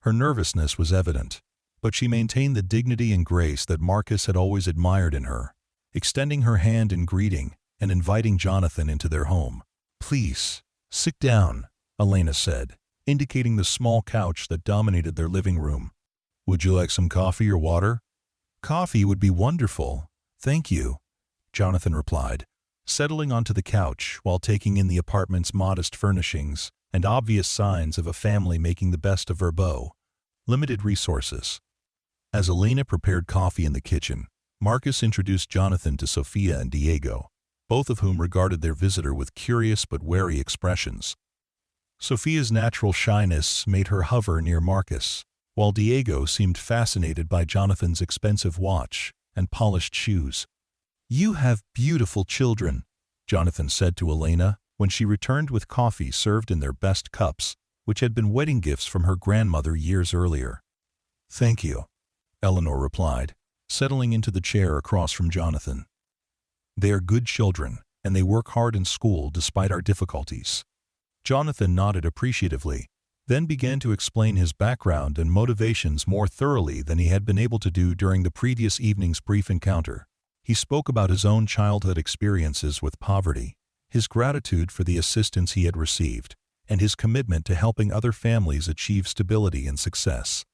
Her nervousness was evident, but she maintained the dignity and grace that Marcus had always admired in her, extending her hand in greeting and inviting Jonathan into their home. Please, sit down, Elena said, indicating the small couch that dominated their living room. Would you like some coffee or water? Coffee would be wonderful. Thank you, Jonathan replied, settling onto the couch while taking in the apartment's modest furnishings and obvious signs of a family making the best of Verbo. Limited resources. As Elena prepared coffee in the kitchen, Marcus introduced Jonathan to Sophia and Diego, both of whom regarded their visitor with curious but wary expressions. Sophia's natural shyness made her hover near Marcus, while Diego seemed fascinated by Jonathan's expensive watch and polished shoes. You have beautiful children, Jonathan said to Elena when she returned with coffee served in their best cups, which had been wedding gifts from her grandmother years earlier. Thank you, Eleanor replied, settling into the chair across from Jonathan. They are good children, and they work hard in school despite our difficulties. Jonathan nodded appreciatively, then began to explain his background and motivations more thoroughly than he had been able to do during the previous evening's brief encounter. He spoke about his own childhood experiences with poverty, his gratitude for the assistance he had received, and his commitment to helping other families achieve stability and success.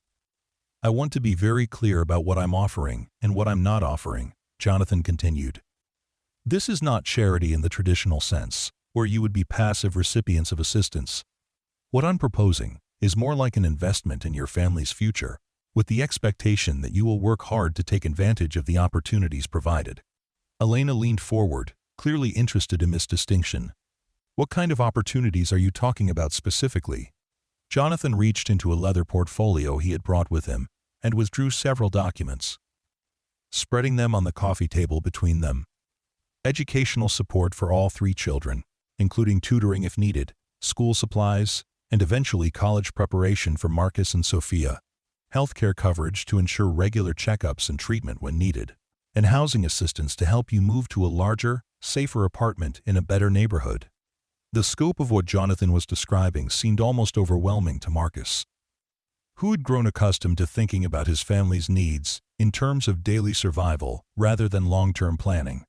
I want to be very clear about what I'm offering and what I'm not offering, Jonathan continued. This is not charity in the traditional sense, where you would be passive recipients of assistance. What I'm proposing is more like an investment in your family's future, with the expectation that you will work hard to take advantage of the opportunities provided. Elena leaned forward, clearly interested in this distinction. What kind of opportunities are you talking about specifically? Jonathan reached into a leather portfolio he had brought with him and withdrew several documents. Spreading them on the coffee table between them, educational support for all three children, including tutoring if needed, school supplies, and eventually college preparation for Marcus and Sophia, healthcare coverage to ensure regular checkups and treatment when needed, and housing assistance to help you move to a larger, safer apartment in a better neighborhood. The scope of what Jonathan was describing seemed almost overwhelming to Marcus, who had grown accustomed to thinking about his family's needs in terms of daily survival rather than long-term planning.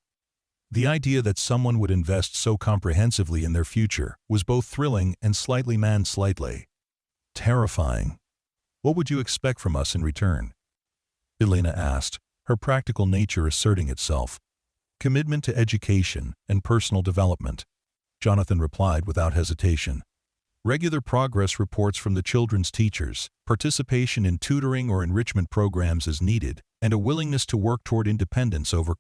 The idea that someone would invest so comprehensively in their future was both thrilling and slightly terrifying. "What would you expect from us in return?" Elena asked, her practical nature asserting itself. "Commitment to education and personal development," Jonathan replied without hesitation. "Regular progress reports from the children's teachers, participation in tutoring or enrichment programs as needed, and a willingness to work toward independence over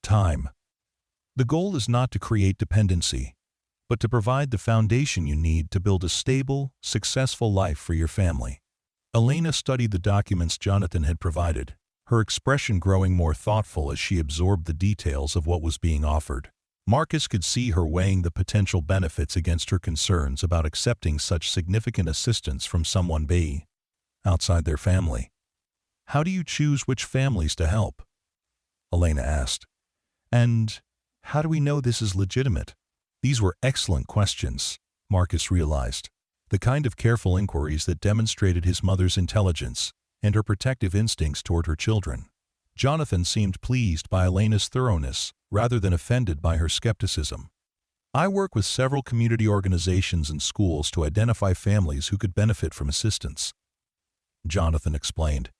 time. The goal is not to create dependency, but to provide the foundation you need to build a stable, successful life for your family." Elena studied the documents Jonathan had provided, her expression growing more thoughtful as she absorbed the details of what was being offered. Marcus could see her weighing the potential benefits against her concerns about accepting such significant assistance from someone outside their family. "How do you choose which families to help?" Elena asked. "And how do we know this is legitimate?" These were excellent questions, Marcus realized, the kind of careful inquiries that demonstrated his mother's intelligence and her protective instincts toward her children. Jonathan seemed pleased by Elena's thoroughness rather than offended by her skepticism. "I work with several community organizations and schools to identify families who could benefit from assistance," Jonathan explained.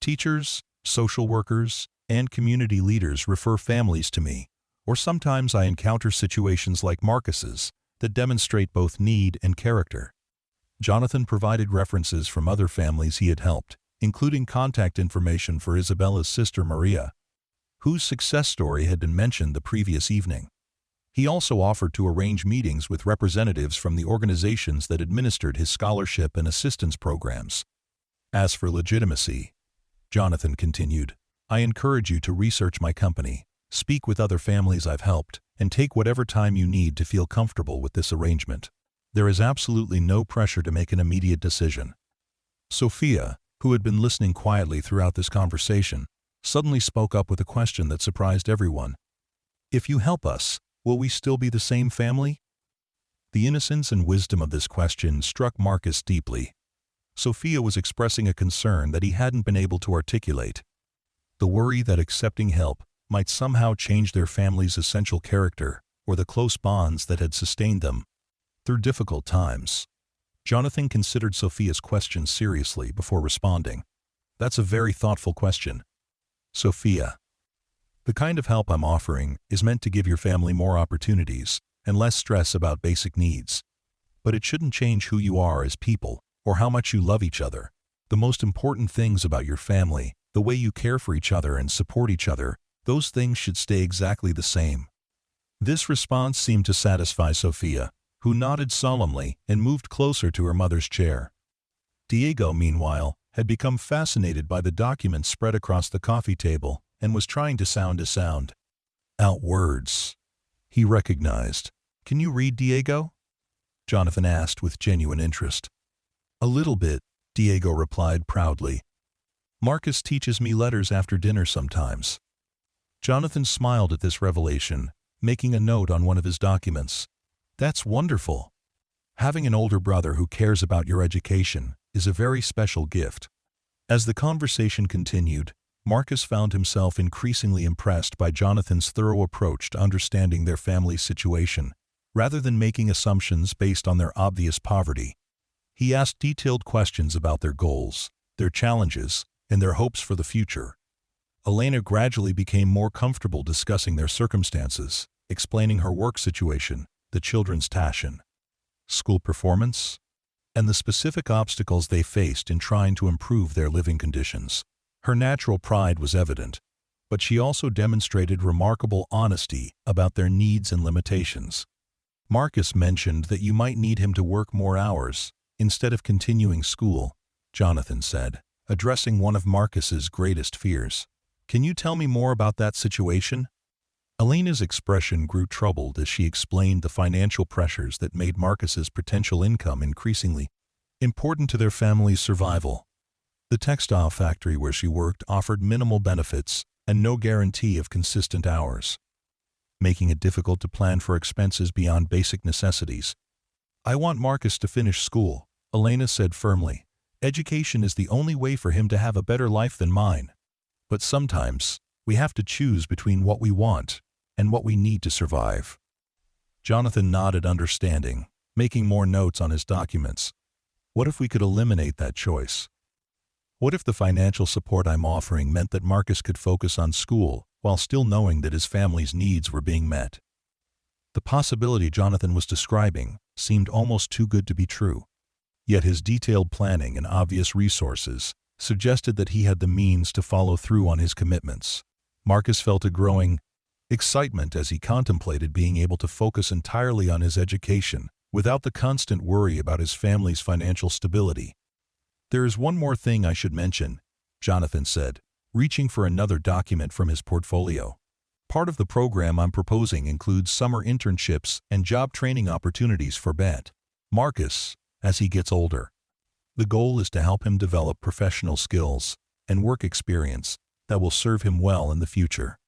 "Teachers, social workers, and community leaders refer families to me, or sometimes I encounter situations like Marcus's that demonstrate both need and character." Jonathan provided references from other families he had helped, including contact information for Isabella's sister Maria, whose success story had been mentioned the previous evening. He also offered to arrange meetings with representatives from the organizations that administered his scholarship and assistance programs. "As for legitimacy," Jonathan continued, "I encourage you to research my company, speak with other families I've helped, and take whatever time you need to feel comfortable with this arrangement. There is absolutely no pressure to make an immediate decision." Sophia, who had been listening quietly throughout this conversation, suddenly spoke up with a question that surprised everyone. "If you help us, will we still be the same family?" The innocence and wisdom of this question struck Marcus deeply. Sophia was expressing a concern that he hadn't been able to articulate. The worry that accepting help might somehow change their family's essential character or the close bonds that had sustained them through difficult times. Jonathan considered Sophia's question seriously before responding. "That's a very thoughtful question, Sophia. The kind of help I'm offering is meant to give your family more opportunities and less stress about basic needs. But it shouldn't change who you are as people or how much you love each other. The most important things about your family, the way you care for each other and support each other, those things should stay exactly the same." This response seemed to satisfy Sophia, who nodded solemnly and moved closer to her mother's chair. Diego, meanwhile, had become fascinated by the documents spread across the coffee table and was trying to sound out words he recognized. "Can you read, Diego?" Jonathan asked with genuine interest. "A little bit," Diego replied proudly. "Marcus teaches me letters after dinner sometimes." Jonathan smiled at this revelation, making a note on one of his documents. "That's wonderful. Having an older brother who cares about your education is a very special gift." As the conversation continued, Marcus found himself increasingly impressed by Jonathan's thorough approach to understanding their family's situation, rather than making assumptions based on their obvious poverty. He asked detailed questions about their goals, their challenges, and their hopes for the future. Elena gradually became more comfortable discussing their circumstances, explaining her work situation, the children's passion, school performance, and the specific obstacles they faced in trying to improve their living conditions. Her natural pride was evident, but she also demonstrated remarkable honesty about their needs and limitations. Marcus mentioned that you might need him to work more hours instead of continuing school, Jonathan said, addressing one of Marcus's greatest fears. "Can you tell me more about that situation?" Elena's expression grew troubled as she explained the financial pressures that made Marcus's potential income increasingly important to their family's survival. The textile factory where she worked offered minimal benefits and no guarantee of consistent hours, making it difficult to plan for expenses beyond basic necessities. "I want Marcus to finish school," Elena said firmly. "Education is the only way for him to have a better life than mine. But sometimes, we have to choose between what we want and what we need to survive." Jonathan nodded understanding, making more notes on his documents. "What if we could eliminate that choice? What if the financial support I'm offering meant that Marcus could focus on school while still knowing that his family's needs were being met?" The possibility Jonathan was describing seemed almost too good to be true. Yet his detailed planning and obvious resources suggested that he had the means to follow through on his commitments. Marcus felt a growing excitement as he contemplated being able to focus entirely on his education without the constant worry about his family's financial stability. "There is one more thing I should mention," Jonathan said, reaching for another document from his portfolio. "Part of the program I'm proposing includes summer internships and job training opportunities for Marcus as he gets older. The goal is to help him develop professional skills and work experience that will serve him well in the future."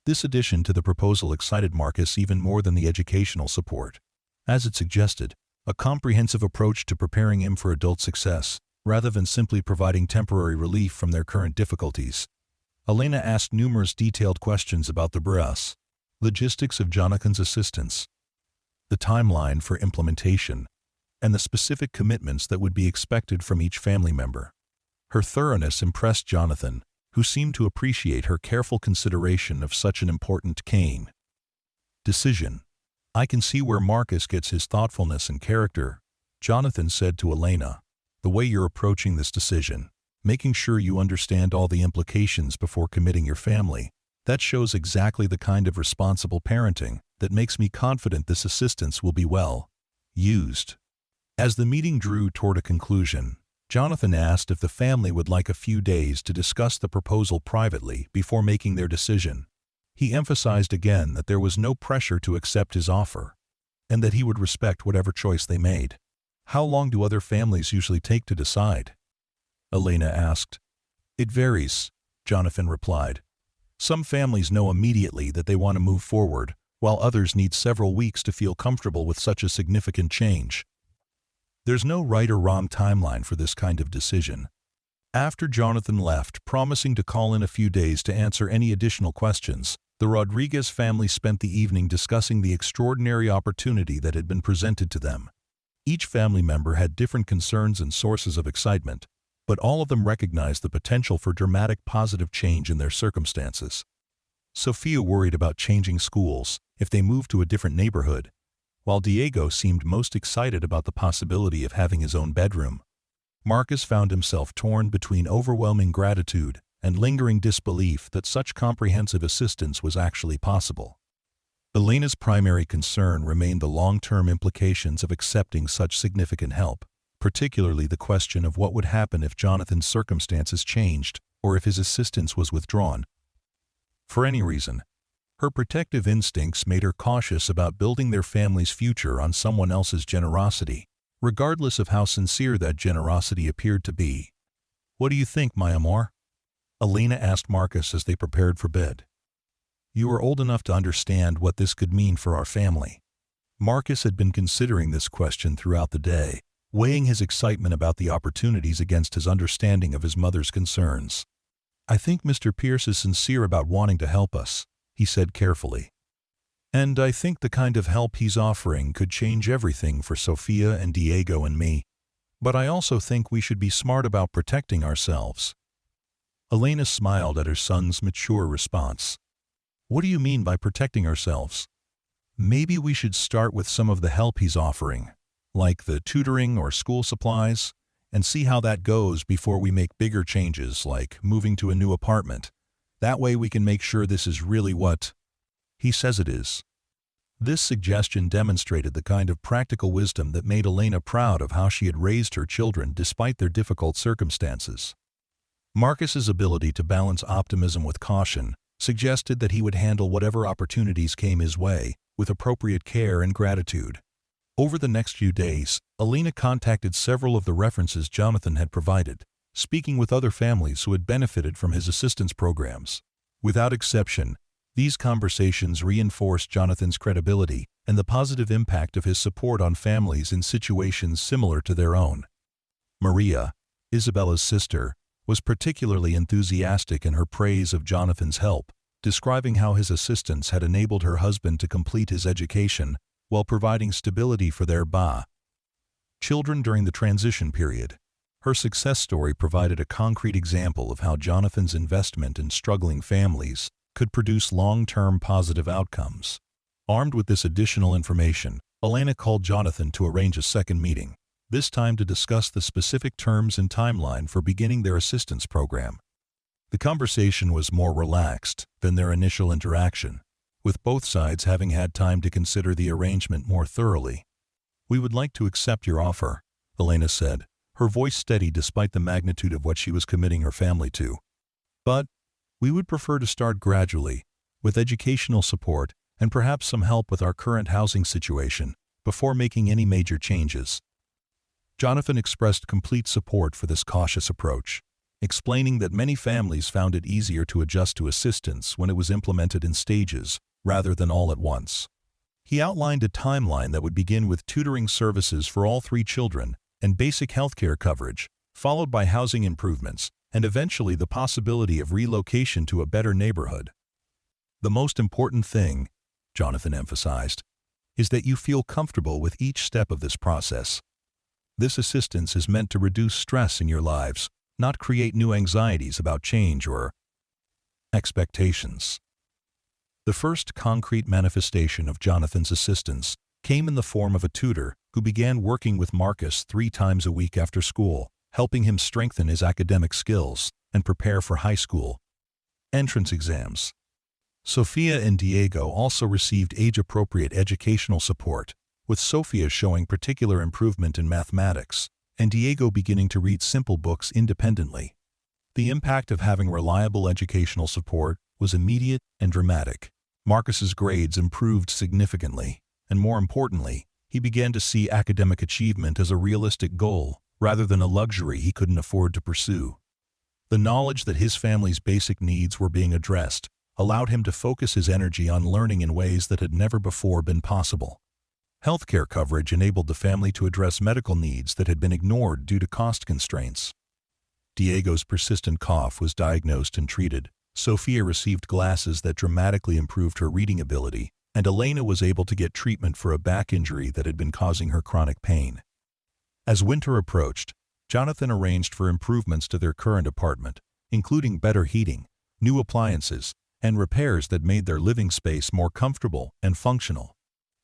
This addition to the proposal excited Marcus even more than the educational support, as it suggested a comprehensive approach to preparing him for adult success, rather than simply providing temporary relief from their current difficulties. Elena asked numerous detailed questions about the logistics of Jonathan's assistance, the timeline for implementation, and the specific commitments that would be expected from each family member. Her thoroughness impressed Jonathan, who seemed to appreciate her careful consideration of such an important decision. "I can see where Marcus gets his thoughtfulness and character," Jonathan said to Elena. "The way you're approaching this decision, making sure you understand all the implications before committing your family, that shows exactly the kind of responsible parenting that makes me confident this assistance will be well used." As the meeting drew toward a conclusion, Jonathan asked if the family would like a few days to discuss the proposal privately before making their decision. He emphasized again that there was no pressure to accept his offer, and that he would respect whatever choice they made. "How long do other families usually take to decide?" Elena asked. "It varies," Jonathan replied. "Some families know immediately that they want to move forward, while others need several weeks to feel comfortable with such a significant change. There's no right or wrong timeline for this kind of decision." After Jonathan left, promising to call in a few days to answer any additional questions, the Rodriguez family spent the evening discussing the extraordinary opportunity that had been presented to them. Each family member had different concerns and sources of excitement, but all of them recognized the potential for dramatic positive change in their circumstances. Sophia worried about changing schools if they moved to a different neighborhood, while Diego seemed most excited about the possibility of having his own bedroom. Marcus found himself torn between overwhelming gratitude and lingering disbelief that such comprehensive assistance was actually possible. Elena's primary concern remained the long-term implications of accepting such significant help, particularly the question of what would happen if Jonathan's circumstances changed or if his assistance was withdrawn. For any reason, her protective instincts made her cautious about building their family's future on someone else's generosity, regardless of how sincere that generosity appeared to be. "What do you think, my amor?" Elena asked Marcus as they prepared for bed. "You are old enough to understand what this could mean for our family." Marcus had been considering this question throughout the day, weighing his excitement about the opportunities against his understanding of his mother's concerns. "I think Mr. Pierce is sincere about wanting to help us," he said carefully. "And I think the kind of help he's offering could change everything for Sophia and Diego and me. But I also think we should be smart about protecting ourselves." Elena smiled at her son's mature response. "What do you mean by protecting ourselves?" "Maybe we should start with some of the help he's offering, like the tutoring or school supplies, and see how that goes before we make bigger changes like moving to a new apartment. That way we can make sure this is really what he says it is." This suggestion demonstrated the kind of practical wisdom that made Elena proud of how she had raised her children despite their difficult circumstances. Marcus's ability to balance optimism with caution suggested that he would handle whatever opportunities came his way, with appropriate care and gratitude. Over the next few days, Elena contacted several of the references Jonathan had provided, speaking with other families who had benefited from his assistance programs. Without exception, these conversations reinforced Jonathan's credibility and the positive impact of his support on families in situations similar to their own. Maria, Isabella's sister, was particularly enthusiastic in her praise of Jonathan's help, describing how his assistance had enabled her husband to complete his education while providing stability for their children during the transition period. Her success story provided a concrete example of how Jonathan's investment in struggling families could produce long-term positive outcomes. Armed with this additional information, Elena called Jonathan to arrange a second meeting, this time to discuss the specific terms and timeline for beginning their assistance program. The conversation was more relaxed than their initial interaction, with both sides having had time to consider the arrangement more thoroughly. "We would like to accept your offer," Elena said, her voice steady despite the magnitude of what she was committing her family to. "But we would prefer to start gradually, with educational support and perhaps some help with our current housing situation, before making any major changes." Jonathan expressed complete support for this cautious approach, explaining that many families found it easier to adjust to assistance when it was implemented in stages rather than all at once. He outlined a timeline that would begin with tutoring services for all 3 children and basic healthcare coverage, followed by housing improvements, and eventually the possibility of relocation to a better neighborhood. "The most important thing," Jonathan emphasized, "is that you feel comfortable with each step of this process. This assistance is meant to reduce stress in your lives, not create new anxieties about change or expectations." The first concrete manifestation of Jonathan's assistance came in the form of a tutor who began working with Marcus 3 times a week after school, helping him strengthen his academic skills and prepare for high school entrance exams. Sophia and Diego also received age-appropriate educational support, with Sophia showing particular improvement in mathematics, and Diego beginning to read simple books independently. The impact of having reliable educational support was immediate and dramatic. Marcus's grades improved significantly, and more importantly, he began to see academic achievement as a realistic goal rather than a luxury he couldn't afford to pursue. The knowledge that his family's basic needs were being addressed allowed him to focus his energy on learning in ways that had never before been possible. Healthcare coverage enabled the family to address medical needs that had been ignored due to cost constraints. Diego's persistent cough was diagnosed and treated. Sophia received glasses that dramatically improved her reading ability, and Elena was able to get treatment for a back injury that had been causing her chronic pain. As winter approached, Jonathan arranged for improvements to their current apartment, including better heating, new appliances, and repairs that made their living space more comfortable and functional.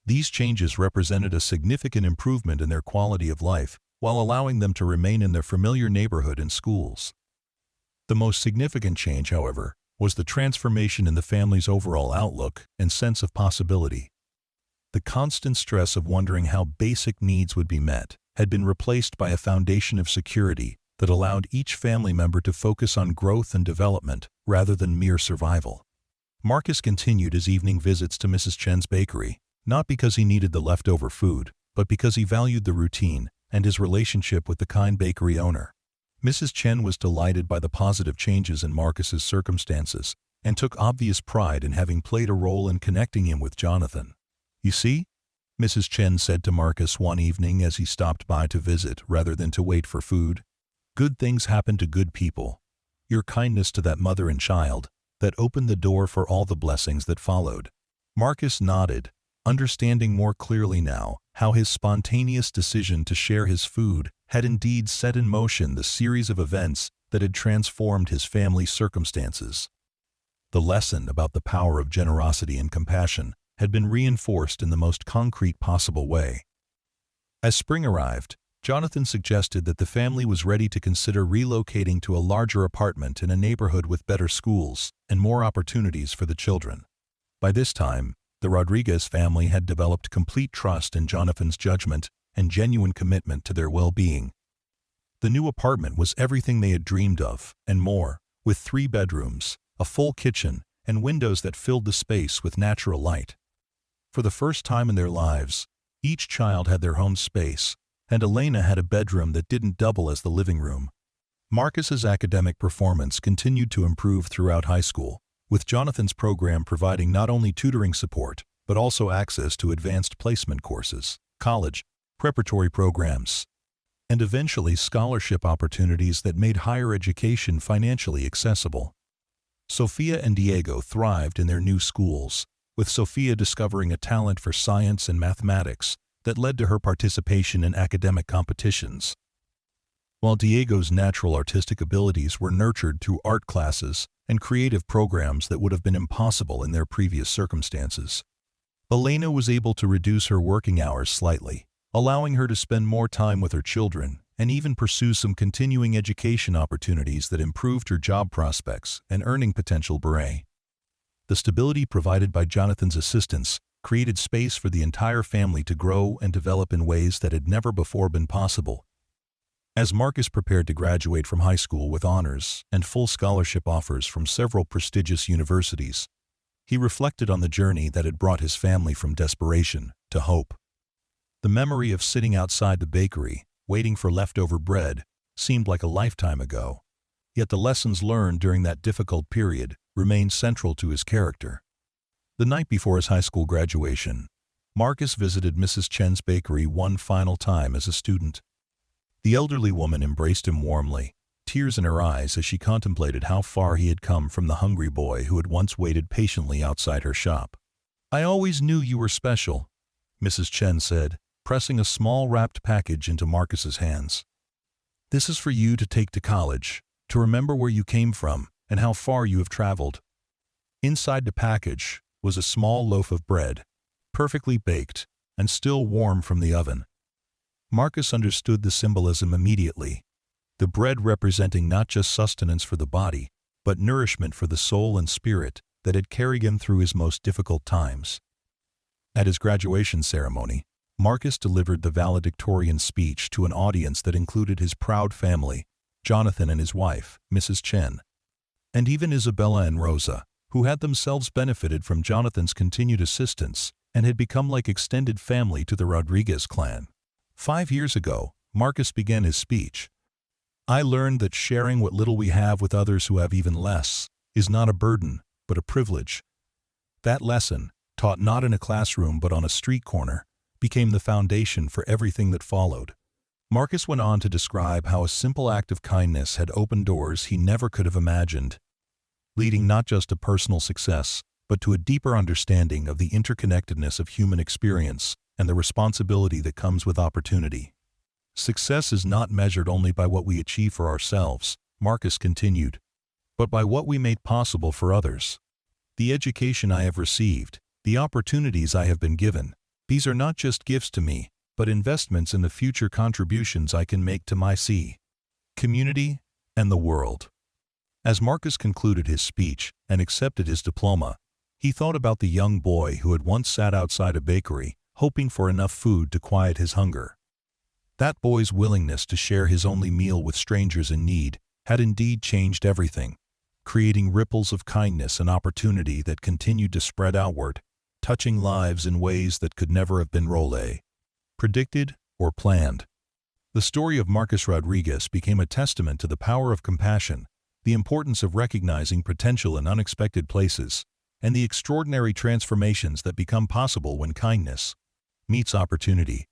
These changes represented a significant improvement in their quality of life, while allowing them to remain in their familiar neighborhood and schools. The most significant change, however, was the transformation in the family's overall outlook and sense of possibility. The constant stress of wondering how basic needs would be met had been replaced by a foundation of security that allowed each family member to focus on growth and development rather than mere survival. Marcus continued his evening visits to Mrs. Chen's bakery, not because he needed the leftover food, but because he valued the routine and his relationship with the kind bakery owner. Mrs. Chen was delighted by the positive changes in Marcus's circumstances and took obvious pride in having played a role in connecting him with Jonathan. "You see," Mrs. Chen said to Marcus one evening as he stopped by to visit rather than to wait for food, "good things happen to good people. Your kindness to that mother and child, that opened the door for all the blessings that followed." Marcus nodded, understanding more clearly now how his spontaneous decision to share his food had indeed set in motion the series of events that had transformed his family's circumstances. The lesson about the power of generosity and compassion had been reinforced in the most concrete possible way. As spring arrived, Jonathan suggested that the family was ready to consider relocating to a larger apartment in a neighborhood with better schools and more opportunities for the children. By this time, the Rodriguez family had developed complete trust in Jonathan's judgment and genuine commitment to their well-being. The new apartment was everything they had dreamed of, and more, with 3 bedrooms, a full kitchen, and windows that filled the space with natural light. For the first time in their lives, each child had their home space, and Elena had a bedroom that didn't double as the living room. Marcus's academic performance continued to improve throughout high school, with Jonathan's program providing not only tutoring support, but also access to advanced placement courses, college, preparatory programs, and eventually scholarship opportunities that made higher education financially accessible. Sophia and Diego thrived in their new schools, with Sophia discovering a talent for science and mathematics that led to her participation in academic competitions, while Diego's natural artistic abilities were nurtured through art classes and creative programs that would have been impossible in their previous circumstances. Elena was able to reduce her working hours slightly, allowing her to spend more time with her children and even pursue some continuing education opportunities that improved her job prospects and earning potential. The stability provided by Jonathan's assistance created space for the entire family to grow and develop in ways that had never before been possible. As Marcus prepared to graduate from high school with honors and full scholarship offers from several prestigious universities, he reflected on the journey that had brought his family from desperation to hope. The memory of sitting outside the bakery, waiting for leftover bread, seemed like a lifetime ago, yet the lessons learned during that difficult period remained central to his character. The night before his high school graduation, Marcus visited Mrs. Chen's bakery one final time as a student. The elderly woman embraced him warmly, tears in her eyes as she contemplated how far he had come from the hungry boy who had once waited patiently outside her shop. "I always knew you were special," Mrs. Chen said, pressing a small wrapped package into Marcus's hands. "This is for you to take to college, to remember where you came from and how far you have traveled." Inside the package was a small loaf of bread, perfectly baked and still warm from the oven. Marcus understood the symbolism immediately, the bread representing not just sustenance for the body, but nourishment for the soul and spirit that had carried him through his most difficult times. At his graduation ceremony, Marcus delivered the valedictorian speech to an audience that included his proud family, Jonathan and his wife, Mrs. Chen, and even Isabella and Rosa, who had themselves benefited from Jonathan's continued assistance and had become like extended family to the Rodriguez clan. 5 years ago, Marcus began his speech. "I learned that sharing what little we have with others who have even less is not a burden, but a privilege." That lesson, taught not in a classroom but on a street corner, became the foundation for everything that followed. Marcus went on to describe how a simple act of kindness had opened doors he never could have imagined, leading not just to personal success, but to a deeper understanding of the interconnectedness of human experience and the responsibility that comes with opportunity. "Success is not measured only by what we achieve for ourselves," Marcus continued, "but by what we made possible for others. The education I have received, the opportunities I have been given, these are not just gifts to me, but investments in the future contributions I can make to my community and the world." As Marcus concluded his speech and accepted his diploma, he thought about the young boy who had once sat outside a bakery, hoping for enough food to quiet his hunger. That boy's willingness to share his only meal with strangers in need had indeed changed everything, creating ripples of kindness and opportunity that continued to spread outward, touching lives in ways that could never have been predicted or planned. The story of Marcus Rodriguez became a testament to the power of compassion, the importance of recognizing potential in unexpected places, and the extraordinary transformations that become possible when kindness meets opportunity.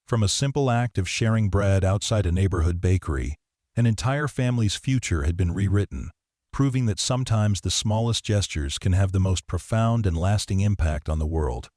From a simple act of sharing bread outside a neighborhood bakery, an entire family's future had been rewritten, proving that sometimes the smallest gestures can have the most profound and lasting impact on the world.